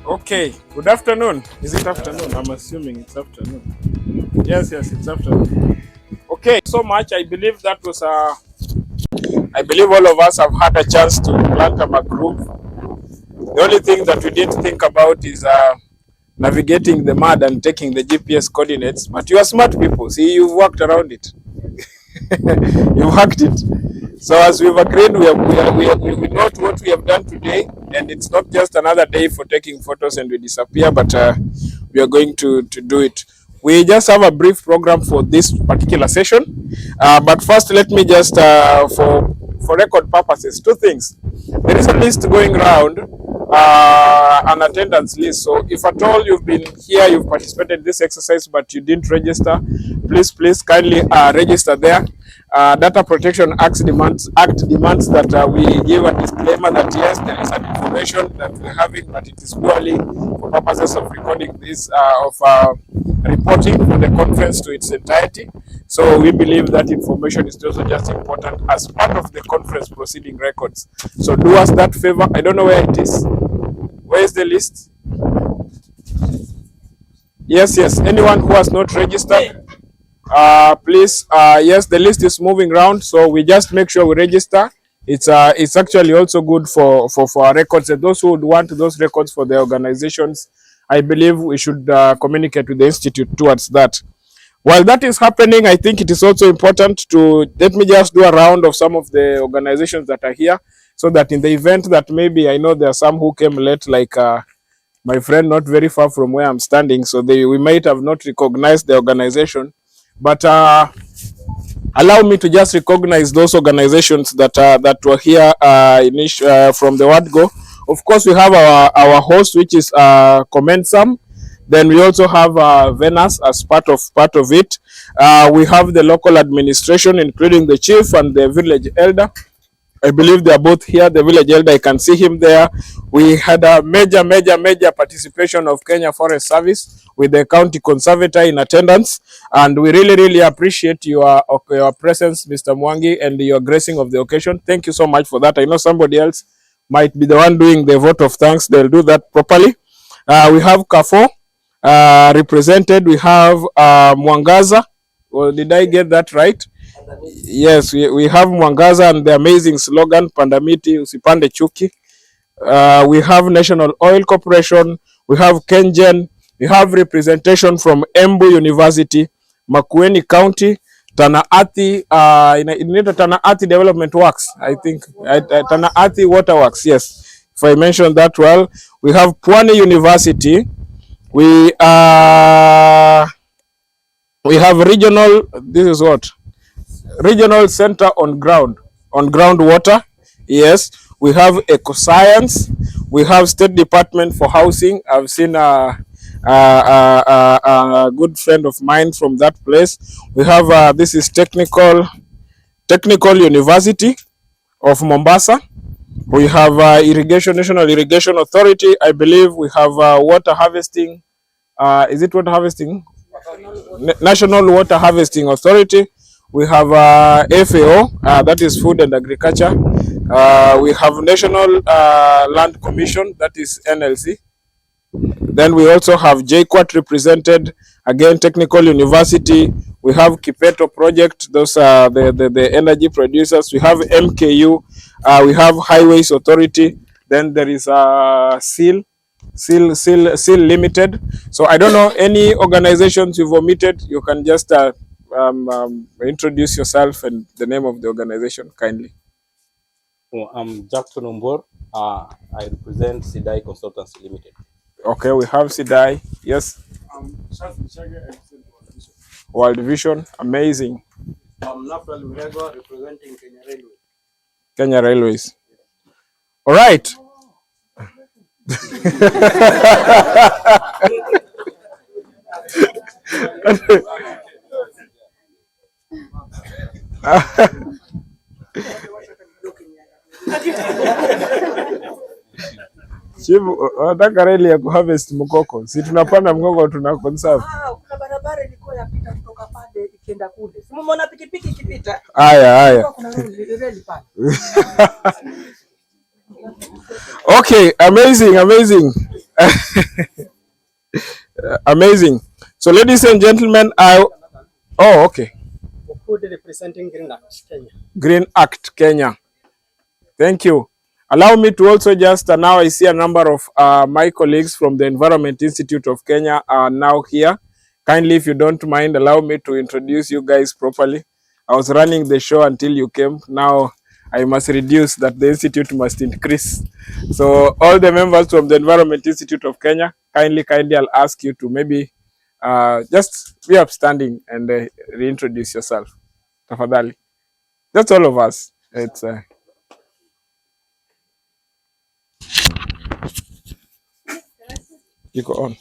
Okay, good afternoon. Is it afternoon? I'm assuming it's afternoon. Yes, it's afternoon. Okay, so much. I believe that was I believe all of us have had a chance to plant a mangrove. The only thing that we didn't think about is navigating the mud and taking the GPS coordinates. But you are smart people. See, you've worked around it. You've hacked it. So as we've agreed, we note what we have done today, and it's not just another day for taking photos and we disappear, but we are going to do it. We just have a brief program for this particular session, but first let me just, for record purposes, two things. There is a list going around, an attendance list. So if at all you've been here, you've participated in this exercise, but you didn't register, please kindly register there. Data Protection Act demands that we give a disclaimer that yes, there is an information that we're having, but it is purely for purposes of recording this, reporting for the conference to its entirety. So we believe that information is also just important as part of the conference proceeding records. So do us that favor. I don't know where it is. Where is the list? Yes. Anyone who has not registered, please, yes, the list is moving around, so we just make sure we register. It's actually also good for our records, and those who would want those records for their organizations, I believe we should communicate with the institute towards that. While that is happening, I think it is also important to let me just do a round of some of the organizations that are here, so that in the event that maybe I know there are some who came late, like my friend not very far from where I'm standing, so we might have not recognized the organization. But allow me to just recognize those organizations that were here from the word go. Of course, we have our host, which is Comensum. Then we also have Venus as part of it. We have the local administration, including the chief and the village elder. I believe they are both here. The village elder, I can see him there. We had a major participation of Kenya Forest Service with the county conservator in attendance, and we really appreciate your presence, Mr. Mwangi, and your gracing of the occasion. Thank you so much for that. I know somebody else might be the one doing the vote of thanks. They'll do that properly. We have Carrefour represented. We have Mwangaza. Well, did I get that right? Yes, we have Mwangaza and the amazing slogan, Pandamiti Usipande Chuki. We have National Oil Corporation. We have KenGen. We have representation from Embu University, Makueni County, Tana Athi, Tana Athi Development Works, I think. Tana Athi Water Works, yes. If I mentioned that well. We have Pwani University. We have regional, this is what? Regional Center on groundwater. Yes. We have Ecoscience. We have State Department for Housing. I've seen a good friend of mine from that place. We have this is Technical University of Mombasa. We have National Irrigation Authority. I believe we have water harvesting. Is it water harvesting? National Water Harvesting Authority. We have FAO, that is Food and Agriculture. We have National Land Commission, that is NLC. Then we also have JQuat represented, again Technical University. We have Kipeto Project, those are the energy producers. We have MKU, we have Highways Authority. Then there is SEAL Limited. So I don't know any organizations you've omitted. You can just introduce yourself and the name of the organization kindly. Well, I'm Jackson Ombor. I represent SIDAI Consultancy Limited. Okay, we have SIDAI. Yes. World Vision. Amazing. I'm Nafral Mrego, representing Kenya Railways. Kenya Railways. All right. Chifu, nataka reli ya kuharvest mkoko. Si tunapanda mkoko tuna conserve. Kuna barabara ilikuwa yapita kutoka pale ikienda kule. Si umeona pikipiki ikipita? Haya. Kuna reli pale. Okay, amazing. Amazing. So ladies and gentlemen, okay. Representing Green Act Kenya. Green Act Kenya. Thank you. Allow me to also just, now I see a number of my colleagues from the Environment Institute of Kenya are now here. Kindly, if you don't mind, allow me to introduce you guys properly. I was running the show until you came. Now I must reduce that the institute must increase. So all the members from the Environment Institute of Kenya, kindly I'll ask you to maybe just be upstanding and reintroduce yourself. Tafadhali. That's all of us. It's you go on.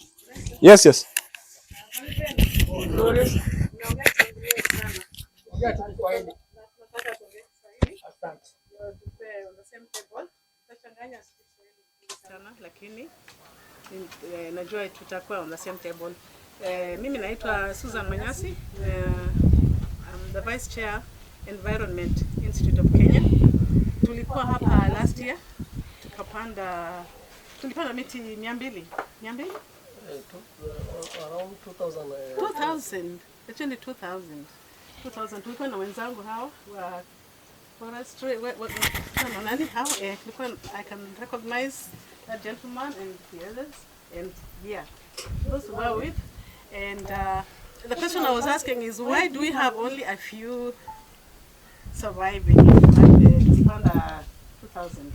Yes. Lakini najua tutakuwa on the same table. Mimi naitwa Susan Manyasi. I'm the Vice Chair Environment Institute of Kenya. Tulikuwa hapa last year tulipanda miti 200. Around 2000. Actually 2000. Tulikuwa na wenzangu hao wa forestry. I can recognize that gentleman and the others, and yeah, those who were with. And the question I was asking is, why do we have only a few surviving? Tulipanda 2000.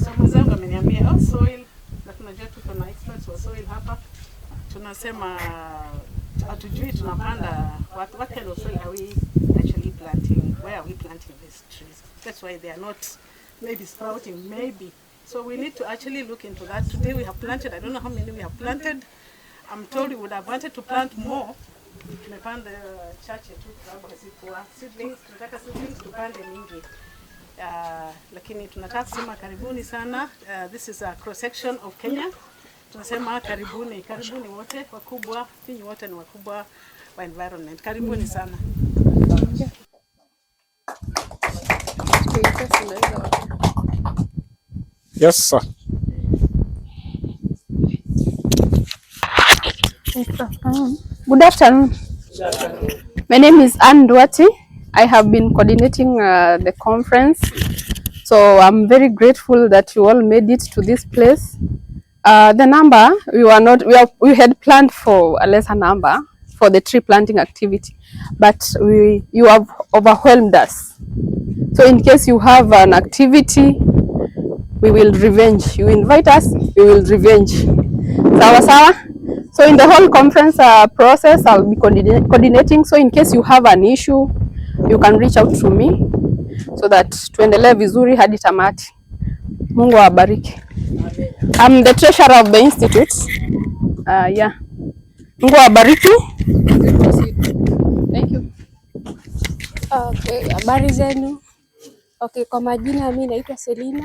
So mwenzangu ameniambia soil, na tunajua tuko na experts wa soil hapa. Tunasema hatujui tunapanda what kind of soil are we actually planting? Where are we planting these trees? That's why they are not maybe sprouting, maybe. So we need to actually look into that. Today we have planted, I don't know how many we have planted. I'm told we would have wanted to plant more. Tumepanda chache tu sababu hazikuwa seedlings, tunataka seedlings tupande mingi. Lakini tunataka kusema karibuni sana. This is a cross section of Kenya. Tunasema karibuni wote wakubwa, ninyi wote ni wakubwa wa environment. Karibuni sana. Yes, sir. Good afternoon. My name is Ann Duati. I have been coordinating the conference. So I'm very grateful that you all made it to this place. The number we had planned for a lesser number for the tree planting activity, but you have overwhelmed us. So in case you have an activity, we will revenge. You invite us, we will revenge. Sawa sawa. So in the whole conference process, I'll be coordinating. So in case you have an issue, you can reach out to me so that tuendelee vizuri hadi tamati. Mungu awabariki. I'm the treasurer of the institute. Yeah. Mungu awabariki. Thank you. Okay, habari zenu. Okay, kwa majina mimi naitwa Selina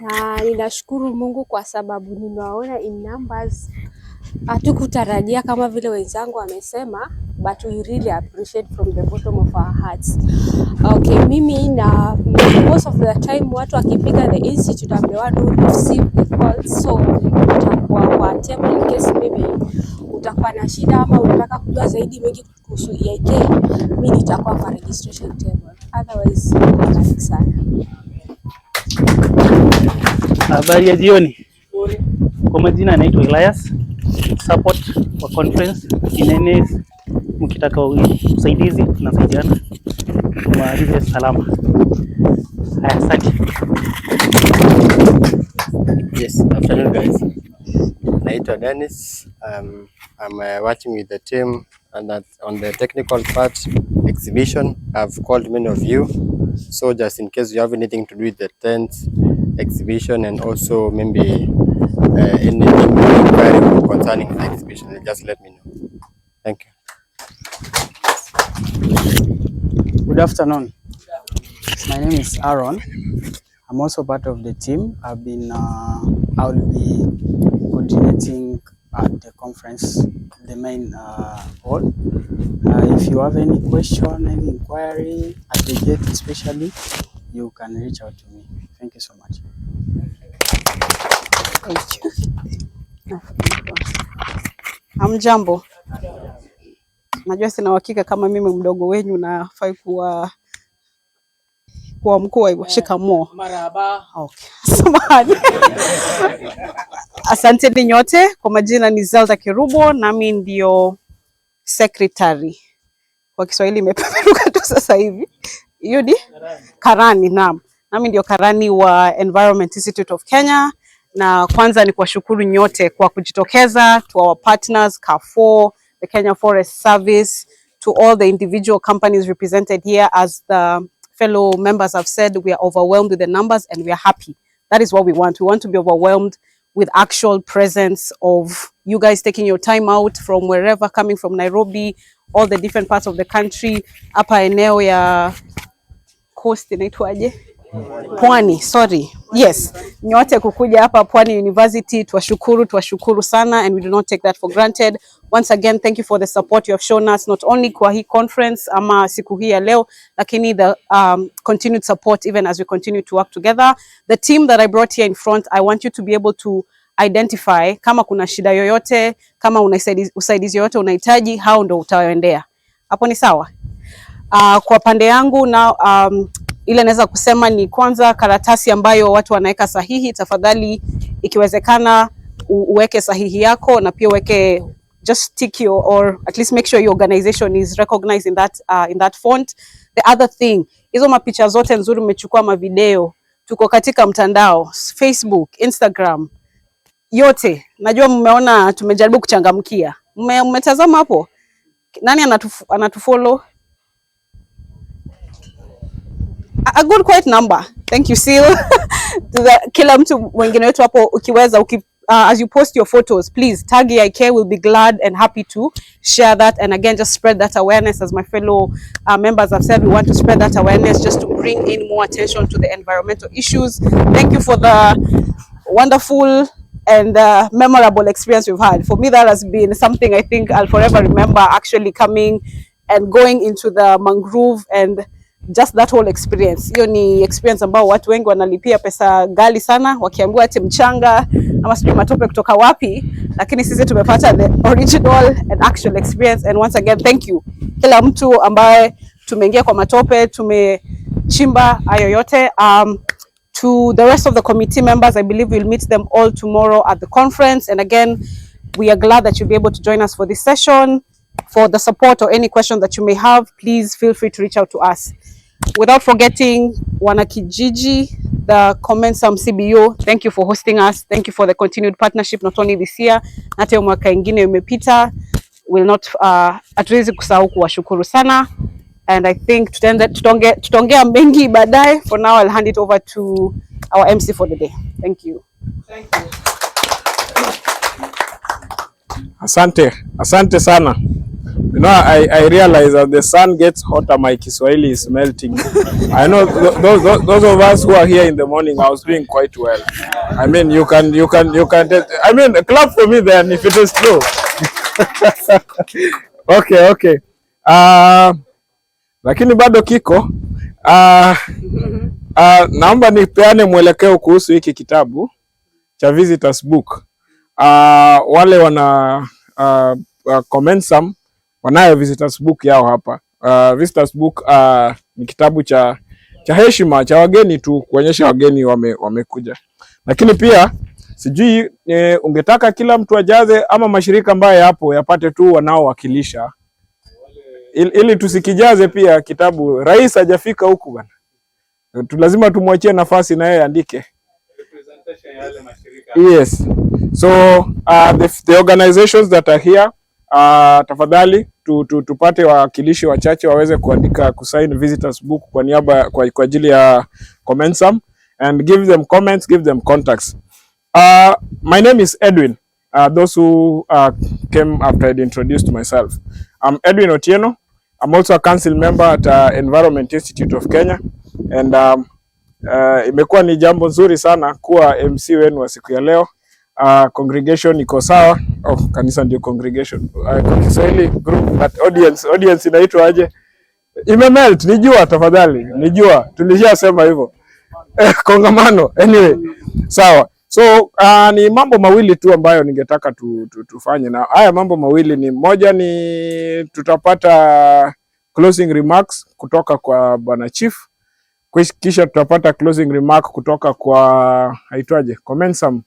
na ninashukuru Mungu kwa sababu nimewaona in numbers. Hatukutarajia kama vile wenzangu wamesema, but we really appreciate from the bottom of our hearts. Okay, mimi na most of the time watu wakipiga the institute ambaye don't receive the calls, so utakuwa kwa table in case maybe utakuwa na shida ama unataka kujua zaidi mengi kuhusu EIK, mimi nitakuwa kwa registration table. Otherwise, karibu sana. Habari ya jioni. Kwa majina naitwa Elias. Support kwa conference KeNHA, mkitaka usaidizi tunasaidiana kwa hiyo salama. Asante. Yes, afternoon guys. Naitwa Dennis. I'm working with the team and that on the technical part exhibition. I've called many of you, so just in case you have anything to do with the tent exhibition and also maybe anything concerning the exhibition, just let me know. Thank you. Good afternoon. My name is Aaron. I'm also part of the team. I'll be coordinating at the conference, the main hall. If you have any question, any inquiry at the gate especially, you can reach out to me. Thank you so much. Thank you. Hamjambo. Najua sina uhakika kama mimi mdogo wenyu nafai kuwa mkuu wa shikamoo. Marhaba. Okay. Samahani. Asante nyote. Kwa majina ni Zelda Kirubo, nami ndio secretary. Kwa Kiswahili imepeperuka tu sasa hivi. Hiyo ni karani, naam. Nami ndio karani wa Environment Institute of Kenya. Na kwanza ni kuwashukuru nyote kwa kujitokeza, to our partners, Carrefour, the Kenya Forest Service, to all the individual companies represented here. As the fellow members have said, we are overwhelmed with the numbers and we are happy. That is what we want. We want to be overwhelmed with actual presence of you guys taking your time out from wherever, coming from Nairobi, all the different parts of the country, hapa eneo ya coast inaitwaje? Pwani, sorry. Yes, nyote kukuja hapa Pwani University, tuwashukuru sana, and we do not take that for granted. Once again, thank you for the support you have shown us, not only kwa hii conference ama siku hii ya leo, lakini the continued support even as we continue to work together. The team that I brought here in front, I want you to be able to identify kama kuna shida yoyote, kama usaidizi yoyote unahitaji, hao ndo utawaendea. Hapo ni sawa? Kwa pande yangu na ile naweza kusema ni kwanza karatasi ambayo watu wanaweka sahihi, tafadhali ikiwezekana uweke sahihi yako na pia uweke just tick your, or at least make sure your organization is recognized in that font. The other thing, hizo mapicha zote nzuri mmechukua, mavideo, tuko katika mtandao, Facebook, Instagram, yote. Najua mmeona tumejaribu kuchangamkia. Mmetazama hapo? Nani anatufollow? A good quite number. Thank you, Seal. Kila mtu mwingine wetu hapo ukiweza as you post your photos, please tag EIK. We'll be glad and happy to share that, and again just spread that awareness. As my fellow members have said, we want to spread that awareness just to bring in more attention to the environmental issues. Thank you for the wonderful and memorable experience we've had. For me, that has been something I think I'll forever remember, actually coming and going into the mangrove and just that whole experience. Hiyo ni experience ambao watu wengi wanalipia pesa gali sana wakiambiwa ati mchanga ama sijui matope kutoka wapi, lakini sisi tumepata the original and actual experience. And once again, thank you kila mtu ambaye tumeingia kwa matope, tumechimba hayo yote. To the rest of the committee members, I believe we'll meet them all tomorrow at the conference. And again, we are glad that you'll be able to join us for this session. For the support or any question that you may have, please feel free to reach out to us. Without forgetting Wanakijiji, the Comensum CBO, thank you for hosting us. Thank you for the continued partnership, not only this year, hata mwaka ingine umepita. Will not hatuwezi kusahau kuwashukuru sana. And I think tutaongea mengi baadaye. For now, I'll hand it over to our MC for the day. Thank you. Thank you. Asante sana. You know, I realize that the sun gets hotter, my Kiswahili is melting. I know those of us who are here in the morning, I was doing quite well. I mean, you can. I mean, clap for me then if it is true. Okay. Lakini bado kiko. Naomba nipeane mwelekeo kuhusu hiki kitabu cha visitors book. Wale wana Comensum wanayo visitors book yao hapa. Visitors book ni kitabu cha heshima cha wageni tu, kuonyesha wageni wamekuja. Lakini pia sijui ungetaka kila mtu ajaze ama mashirika ambayo yapo yapate tu wanaowakilisha, ili tusikijaze pia kitabu. Rais hajafika huku bana, lazima tumwachie nafasi na yeye andike. Yes. So the organizations that are here, tafadhali tupate wawakilishi wachache waweze kuandika, kusign visitors book kwa niaba kwa ajili ya Comensum, and give them comments, give them contacts. My name is Edwin. Those who came after I introduced myself. I'm Edwin Otieno. I'm also a council member at Environment Institute of Kenya, and imekuwa ni jambo nzuri sana kuwa MC wenu wa siku ya leo. Congregation iko sawa. Kanisa ndio congregation. Kwa Kiswahili group, but audience inaitwa aje? Imemelt, nijua tafadhali. Nijua, tulishasema hivyo. Kongamano, anyway. Sawa. So ni mambo mawili tu ambayo ningetaka tufanye, na haya mambo mawili ni moja, ni tutapata closing remarks kutoka kwa Bwana Chief, kisha tutapata closing remark kutoka kwa haitwaje Comensum.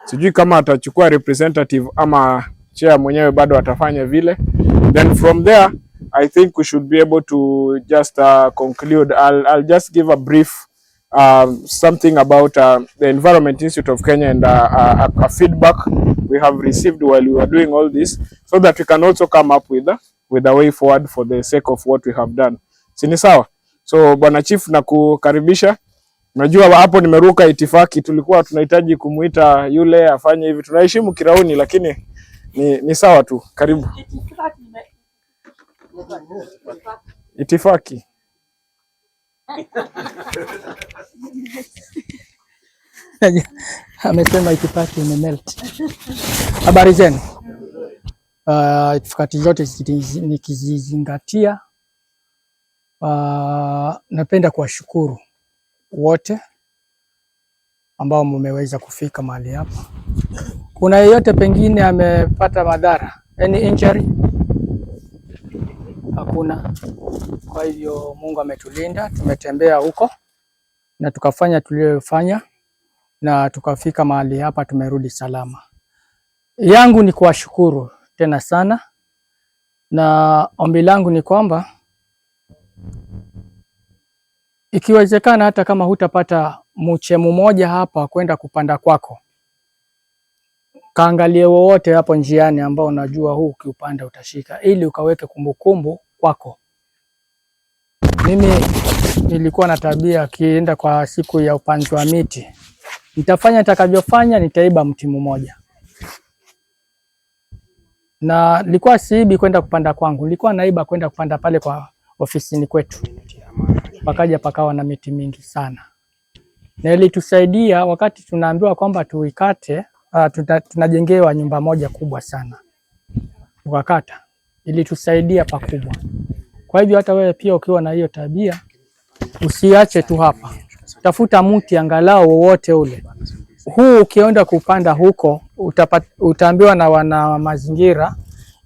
Sijui kama atachukua representative ama chair mwenyewe bado atafanya vile. Then from there I think we should be able to just conclude. I'll just give a brief something about the Environment Institute of Kenya and a feedback we have received while we were doing all this, so that we can also come up with a way forward for the sake of what we have done. Sini sawa? So Bwana Chief, na kukaribisha. Najua hapo nimeruka itifaki, tulikuwa tunahitaji kumuita yule afanye hivi. Tunaheshimu Kirauni, lakini ni sawa tu. Karibu. Itifaki. Amesema itifaki imemelt. Habari zenu. Itifaki zote nikizizingatia. Napenda kuwashukuru wote ambao mmeweza kufika mahali hapa. Kuna yeyote pengine amepata madhara, any injury? Hakuna. Kwa hivyo Mungu ametulinda, tumetembea huko na tukafanya tuliyofanya na tukafika mahali hapa, tumerudi salama. Yangu ni kuwashukuru tena sana, na ombi langu ni kwamba ikiwezekana hata kama hutapata mchemu moja hapa kwenda kupanda kwako, kaangalie wowote hapo njiani ambao unajua huu ukiupanda utashika, ili ukaweke kumbukumbu kwako. Mimi nilikuwa na tabia kienda kwa siku ya upanzi wa miti, nitafanya nitakavyofanya, nitaiba mti mmoja. Na nilikuwa siibi kwenda kupanda kwangu, nilikuwa naiba kwenda kupanda pale kwa ofisini kwetu. Pakaja pakawa na miti mingi sana. Na ilitusaidia wakati tunaambiwa kwamba tuikate, tunajengewa nyumba moja kubwa sana. Ukakata, ilitusaidia pakubwa. Kwa hivyo hata wewe pia ukiwa na hiyo tabia, usiache tu hapa. Tafuta mti angalau wowote ule. Huu ukienda kupanda huko, utaambiwa na wana mazingira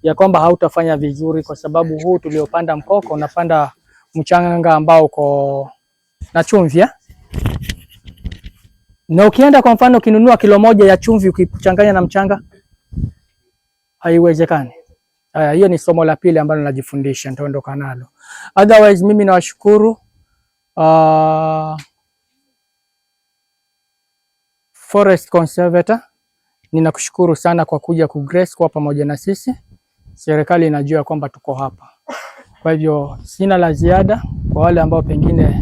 ya kwamba hautafanya vizuri, kwa sababu huu tuliopanda mkoko unapanda mchanga ambao uko na chumvi. Na ukienda kwa mfano ukinunua kilo moja ya chumvi ukichanganya na mchanga haiwezekani. Hiyo ni somo la pili ambalo najifundisha, nitaondoka nalo. Otherwise mimi nawashukuru Forest Conservator, ninakushukuru sana kwa kuja kugrace kwa pamoja na sisi. Serikali inajua kwamba tuko hapa. Kwa hivyo sina la ziada kwa wale ambao pengine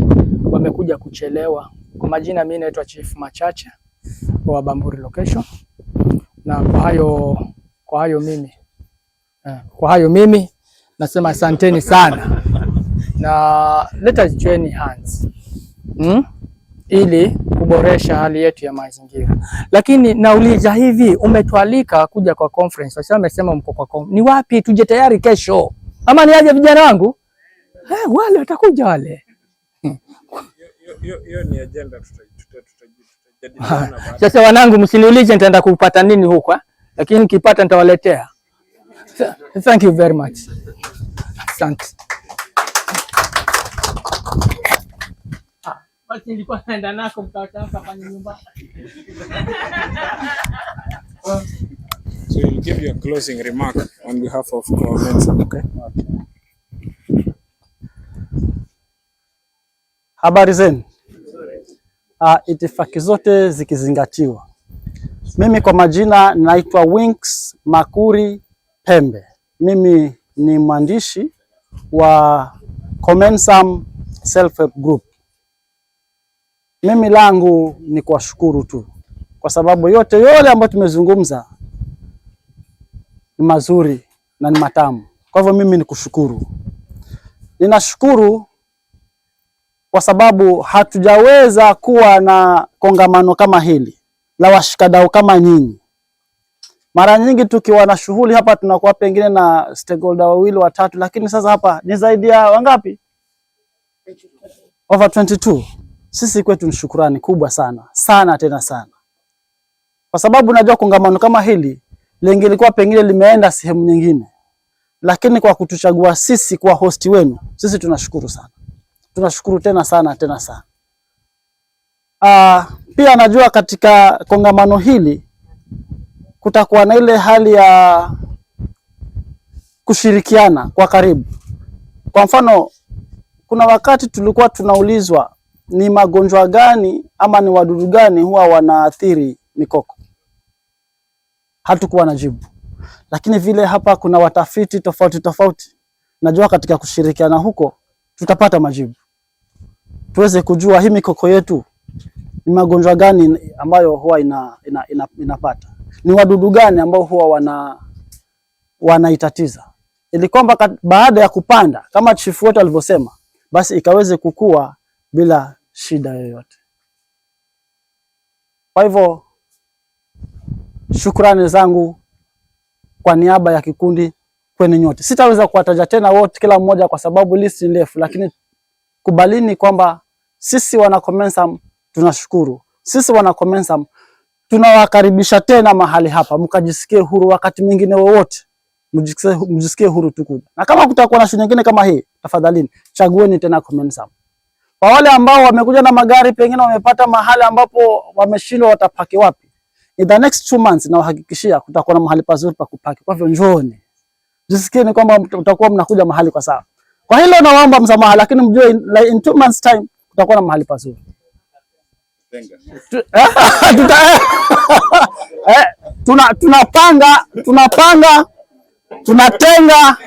wamekuja kuchelewa. Kwa majina mimi naitwa Chief Machache wa Bamburi location. Na kwa hayo mimi nasema asanteni sana. Na let us join hands. Ili kuboresha hali yetu ya mazingira. Lakini nauliza hivi, umetualika kuja kwa conference. Sasa umesema mko kwa conference. Ni wapi tuje tayari kesho? Ama niaje vijana wangu? Wale watakuja wale. Hiyo ni agenda tutajadiliana. Sasa wanangu, msiniulize nitaenda kupata nini huko, lakini nikipata nitawaletea. Thank you very much. Asante. Basi nilikuwa naenda nako mkataka kwenye nyumba. So we'll give you a closing remark on behalf of Comensum, okay? Habari zenu. Itifaki zote zikizingatiwa. Mimi kwa majina naitwa Winks Makuri Pembe. Mimi ni mwandishi wa Comensum Self-Help Group. Mimi langu ni kuwashukuru tu kwa sababu yote yale ambayo tumezungumza ni mazuri na ni matamu. Kwa hivyo mimi ni kushukuru. Ninashukuru kwa sababu hatujaweza kuwa na kongamano kama hili la washikadau kama nyinyi. Mara nyingi tukiwa na shughuli hapa tunakuwa pengine na stakeholder wawili watatu, lakini sasa hapa ni zaidi ya wangapi? Over 22. Sisi kwetu ni shukrani kubwa sana. Sana tena sana. Kwa sababu najua kongamano kama hili lingelikuwa pengine limeenda sehemu nyingine. Lakini kwa kutuchagua sisi kwa hosti wenu, sisi tunashukuru sana. Tunashukuru tena sana tena sana. Pia najua katika kongamano hili kutakuwa na ile hali ya kushirikiana kwa karibu. Kwa mfano, kuna wakati tulikuwa tunaulizwa ni magonjwa gani ama ni wadudu gani huwa wanaathiri mikoko. Hatukuwa na jibu. Lakini vile hapa kuna watafiti tofauti tofauti, najua katika kushirikiana huko tutapata majibu. Tuweze kujua hii mikoko yetu ni magonjwa gani ambayo huwa inapata. Ni wadudu gani ambao huwa wanaitatiza. Ili kwamba baada ya kupanda kama chifu wetu alivyosema, basi ikaweze kukua bila shida yoyote. Kwa hivyo shukrani zangu kwa niaba ya kikundi kwenu nyote. Sitaweza kuwataja tena wote kila mmoja kwa sababu list ni ndefu, lakini kubalini kwamba sisi wana Comensum tunashukuru. Sisi wana Comensum tunawakaribisha tena mahali hapa, mkajisikie huru wakati mwingine wowote. Mjisikie huru tukuja. Na kama kutakuwa na shughuli nyingine kama hii, tafadhalini chagueni tena Comensum. Kwa wale ambao wamekuja na magari pengine wamepata mahali ambapo wameshindwa watapaki wapi, in the next 2 months na wahakikishia kutakuwa na mahali pazuri pa kupaki. Kwa hivyo njooni. Jisikieni kwamba mtakuwa mnakuja mahali kwa sawa. Kwa hilo naomba msamaha, lakini mjue in 2 months time kutakuwa na mahali pazuri. Tunapanga, tunatenga,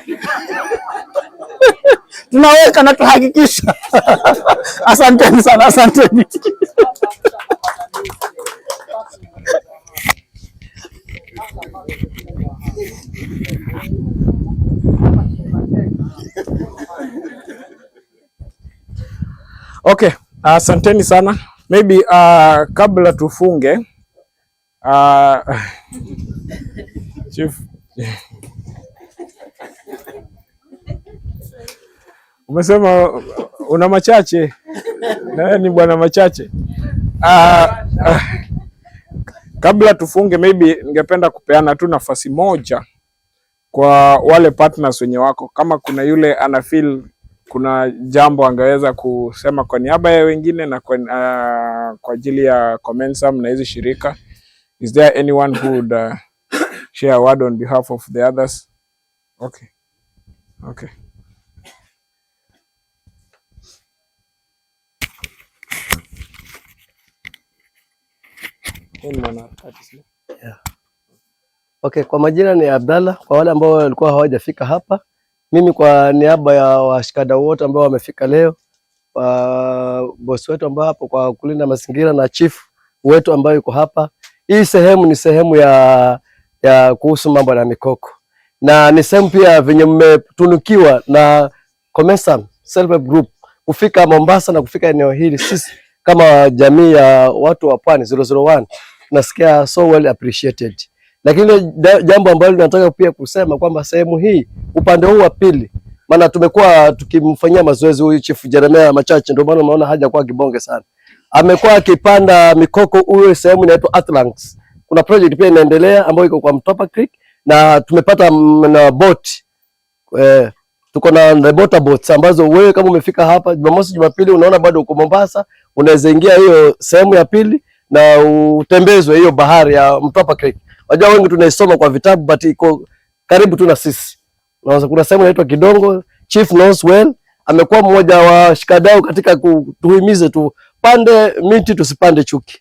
tunaweka na tuhakikisha. Asanteni sana, asanteni. Okay, asanteni sana. Maybe kabla tufunge Chief umesema una machache na ni bwana machache. Kabla tufunge, maybe ningependa kupeana tu nafasi moja kwa wale partners wenye wako, kama kuna yule ana feel kuna jambo angeweza kusema kwa niaba ya wengine na kwa ajili ya Comensum na hizi shirika. Is there anyone who would share a word on behalf of the others? Okay. Okay. Yeah. Okay, kwa majina ni Abdalla. Kwa wale ambao walikuwa hawajafika hapa, mimi kwa niaba ya washikadau wote ambao wamefika leo, bosi wetu ambao hapo kwa kulinda mazingira na chief wetu ambao yuko hapa. Hii sehemu ni sehemu ya kuhusu mambo ya mikoko. Na ni sehemu pia venye mmetunukiwa na Comensum Self Help Group kufika Mombasa na kufika eneo hili. Sisi kama jamii ya watu wa Pwani 001 nasikia so well appreciated. Lakini jambo ambalo nataka pia kusema kwamba sehemu hii upande huu wa pili, maana tumekuwa tukimfanyia mazoezi huyu Chief Jeremiah machache, ndio maana unaona haja kwa kibonge sana. Amekuwa akipanda mikoko huyo sehemu inaitwa Atlantis. Kuna project pia inaendelea ambayo iko kwa Mtopa Creek na tumepata na boat. Tuko na motor boats ambazo wewe kama umefika hapa Jumamosi Jumapili unaona bado uko Mombasa, unaweza ingia hiyo sehemu ya pili na utembezwe hiyo bahari ya Mtopa Creek. Wajua wengi tunaisoma kwa vitabu but iko karibu tu na sisi. Unaweza kuna sehemu inaitwa Kidongo. Chief knows well, amekuwa mmoja wa shikadau katika kutuhimize tupande miti tusipande chuki.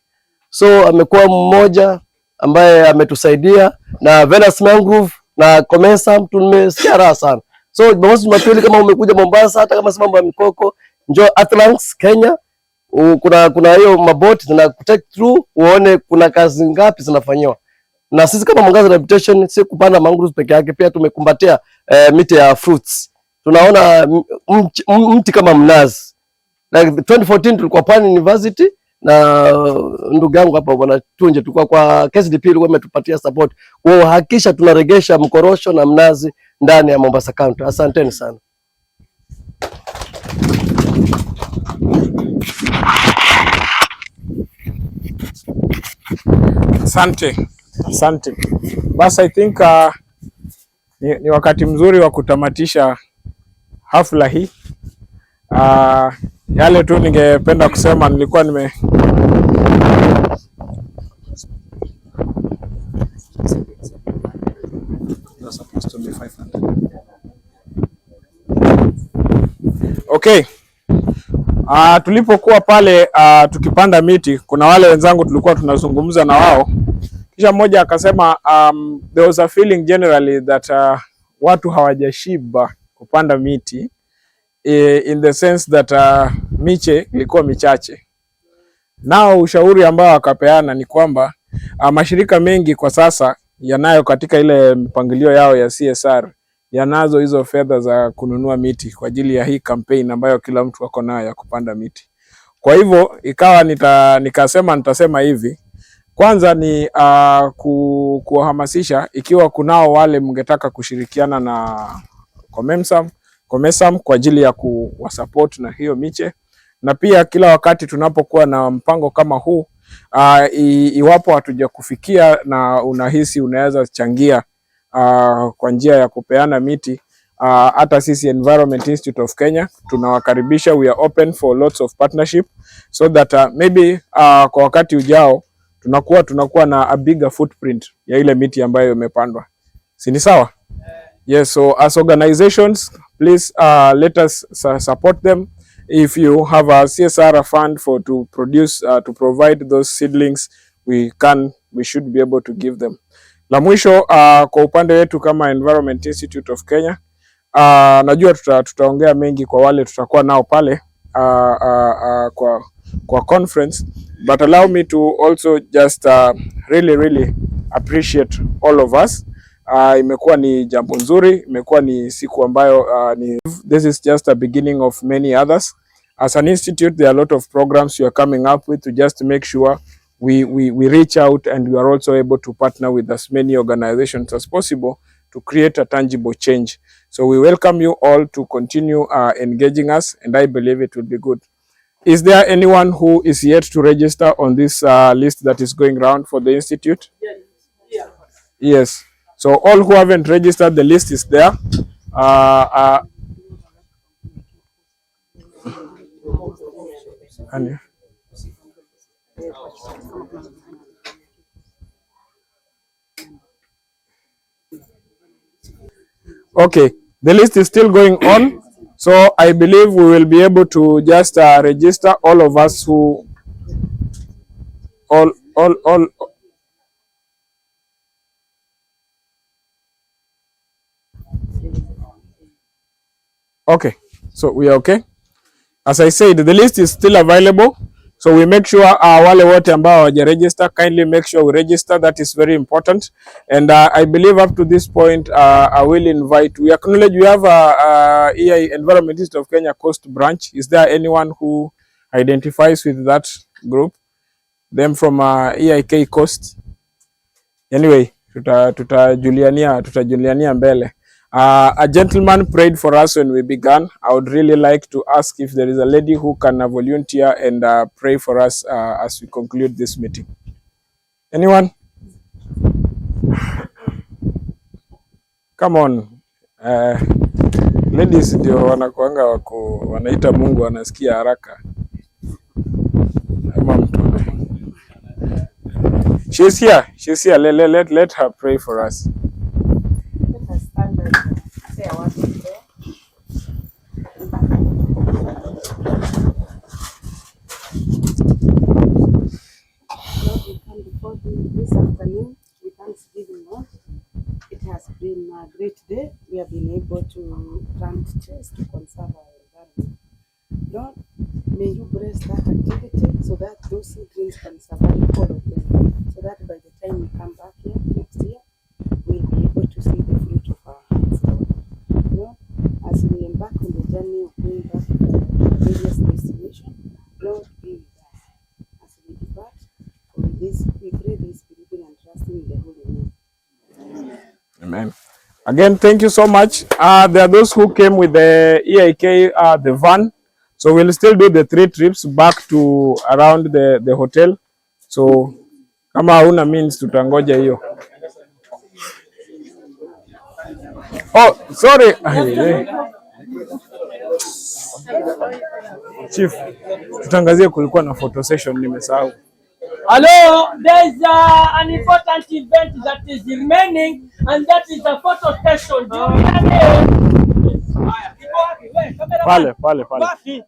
So amekuwa mmoja ambaye ametusaidia na Venus Mangrove na Comensum tumesikia raha sana. So Jumamosi Jumapili kama umekuja Mombasa hata kama si mambo ya mikoko, njoo Atlantis Kenya. Kuna hiyo maboti na take through uone kuna kazi ngapi zinafanywa. Na sisi kama Mwangaza Reputation si kupanda mangroves peke yake, pia tumekumbatia miti ya fruits. Tunaona mti kama mnazi. Like 2014 tulikuwa Pwani University na ndugu yangu hapa bwana Tunje tulikuwa kwa KSDP ilikuwa imetupatia support kuhakikisha tunaregesha mkorosho na mnazi ndani ya Mombasa County. Asanteni sana. Asante. Basi I think ni wakati mzuri wa kutamatisha hafla hii. Yale tu ningependa kusema nilikuwa Okay. Tulipokuwa pale tukipanda miti, kuna wale wenzangu tulikuwa tunazungumza na wao. Kisha mmoja akasema there was a feeling generally that watu hawajashiba kupanda miti in the sense that miche ilikuwa michache. Nao ushauri ambao akapeana ni kwamba mashirika mengi kwa sasa yanayo katika ile mpangilio yao ya CSR yanazo hizo fedha za kununua miti kwa ajili ya hii campaign ambayo kila mtu wako nayo ya kupanda miti. Kwa hivyo ikawa nitasema hivi. Kwanza ni kuhamasisha ikiwa kunao wale mngetaka kushirikiana na Comensum kwa ajili ya kuwasupport na hiyo miche. Na pia kila wakati tunapokuwa na mpango kama huu, iwapo hatuja kufikia na unahisi unaweza changia kwa njia ya kupeana miti, hata sisi Environment Institute of Kenya tunawakaribisha. We are open for lots of partnership so that maybe kwa wakati ujao tunakuwa na a bigger footprint ya ile miti ambayo imepandwa. Si ni sawa? Yes, so as organizations, please let us support them. If you have a CSR fund to provide those seedlings, we should be able to give them. La mwisho, kwa upande wetu kama Environment Institute of Kenya, najua tutaongea mengi kwa wale tutakuwa nao pale kwa conference, but allow me to also just really appreciate all of us. Imekuwa ni jambo nzuri, imekuwa ni siku ambayo this is just a beginning of many others. As an institute, there are a lot of programs you are coming up with to just make sure we reach out, and we are also able to partner with as many organizations as possible to create a tangible change. So we welcome you all to continue engaging us, and I believe it will be good. Is there anyone who is yet to register on this list that is going around for the institute? Yes. So all who haven't registered, the list is there. Okay, the list is still going on, so I believe we will be able to just register all of us who all. Okay, so we are okay. As I said, the list is still available, so we make sure wale wote ambao hawajaregister, kindly make sure we register. That is very important. And I believe up to this point, I will invite, we acknowledge we have a EI Environment Institute of Kenya Coast branch. Is there anyone who identifies with that group? Them from EIK Coast? Anyway, tutajuliania mbele. A gentleman prayed for us when we began. I would really like to ask if there is a lady who can volunteer and pray for us as we conclude this meeting. Anyone? Come on. Ladies ndio wanakuanga wanaita Mungu anasikia haraka. She's here. She's here. Let her pray for us. Let us stand and say a word of prayer. Lord, we come before you this afternoon with thanksgiving, Lord. It has been a great day. We have been able to plant trees to conserve our environment. Lord, may you bless that activity so that those seedlings can survive all of them. So that by the time we come back here next year, we'll be able to see the fruit of our hands, Lord. Lord, as we embark on the journey of going back to various destinations, Lord, be with us. As we depart from this, we pray this, believing and trusting in the Holy Name. Amen. Again, thank you so much. There are those who came with the EIK, the van. So we'll still do the 3 trips back to around the hotel. So kama hauna means tutangoja hiyo. Oh, sorry. Chief, tutangazie kulikuwa na photo session nimesahau. Hello, there's an important event that is remaining, and that is the photo session. Pale. Photo session.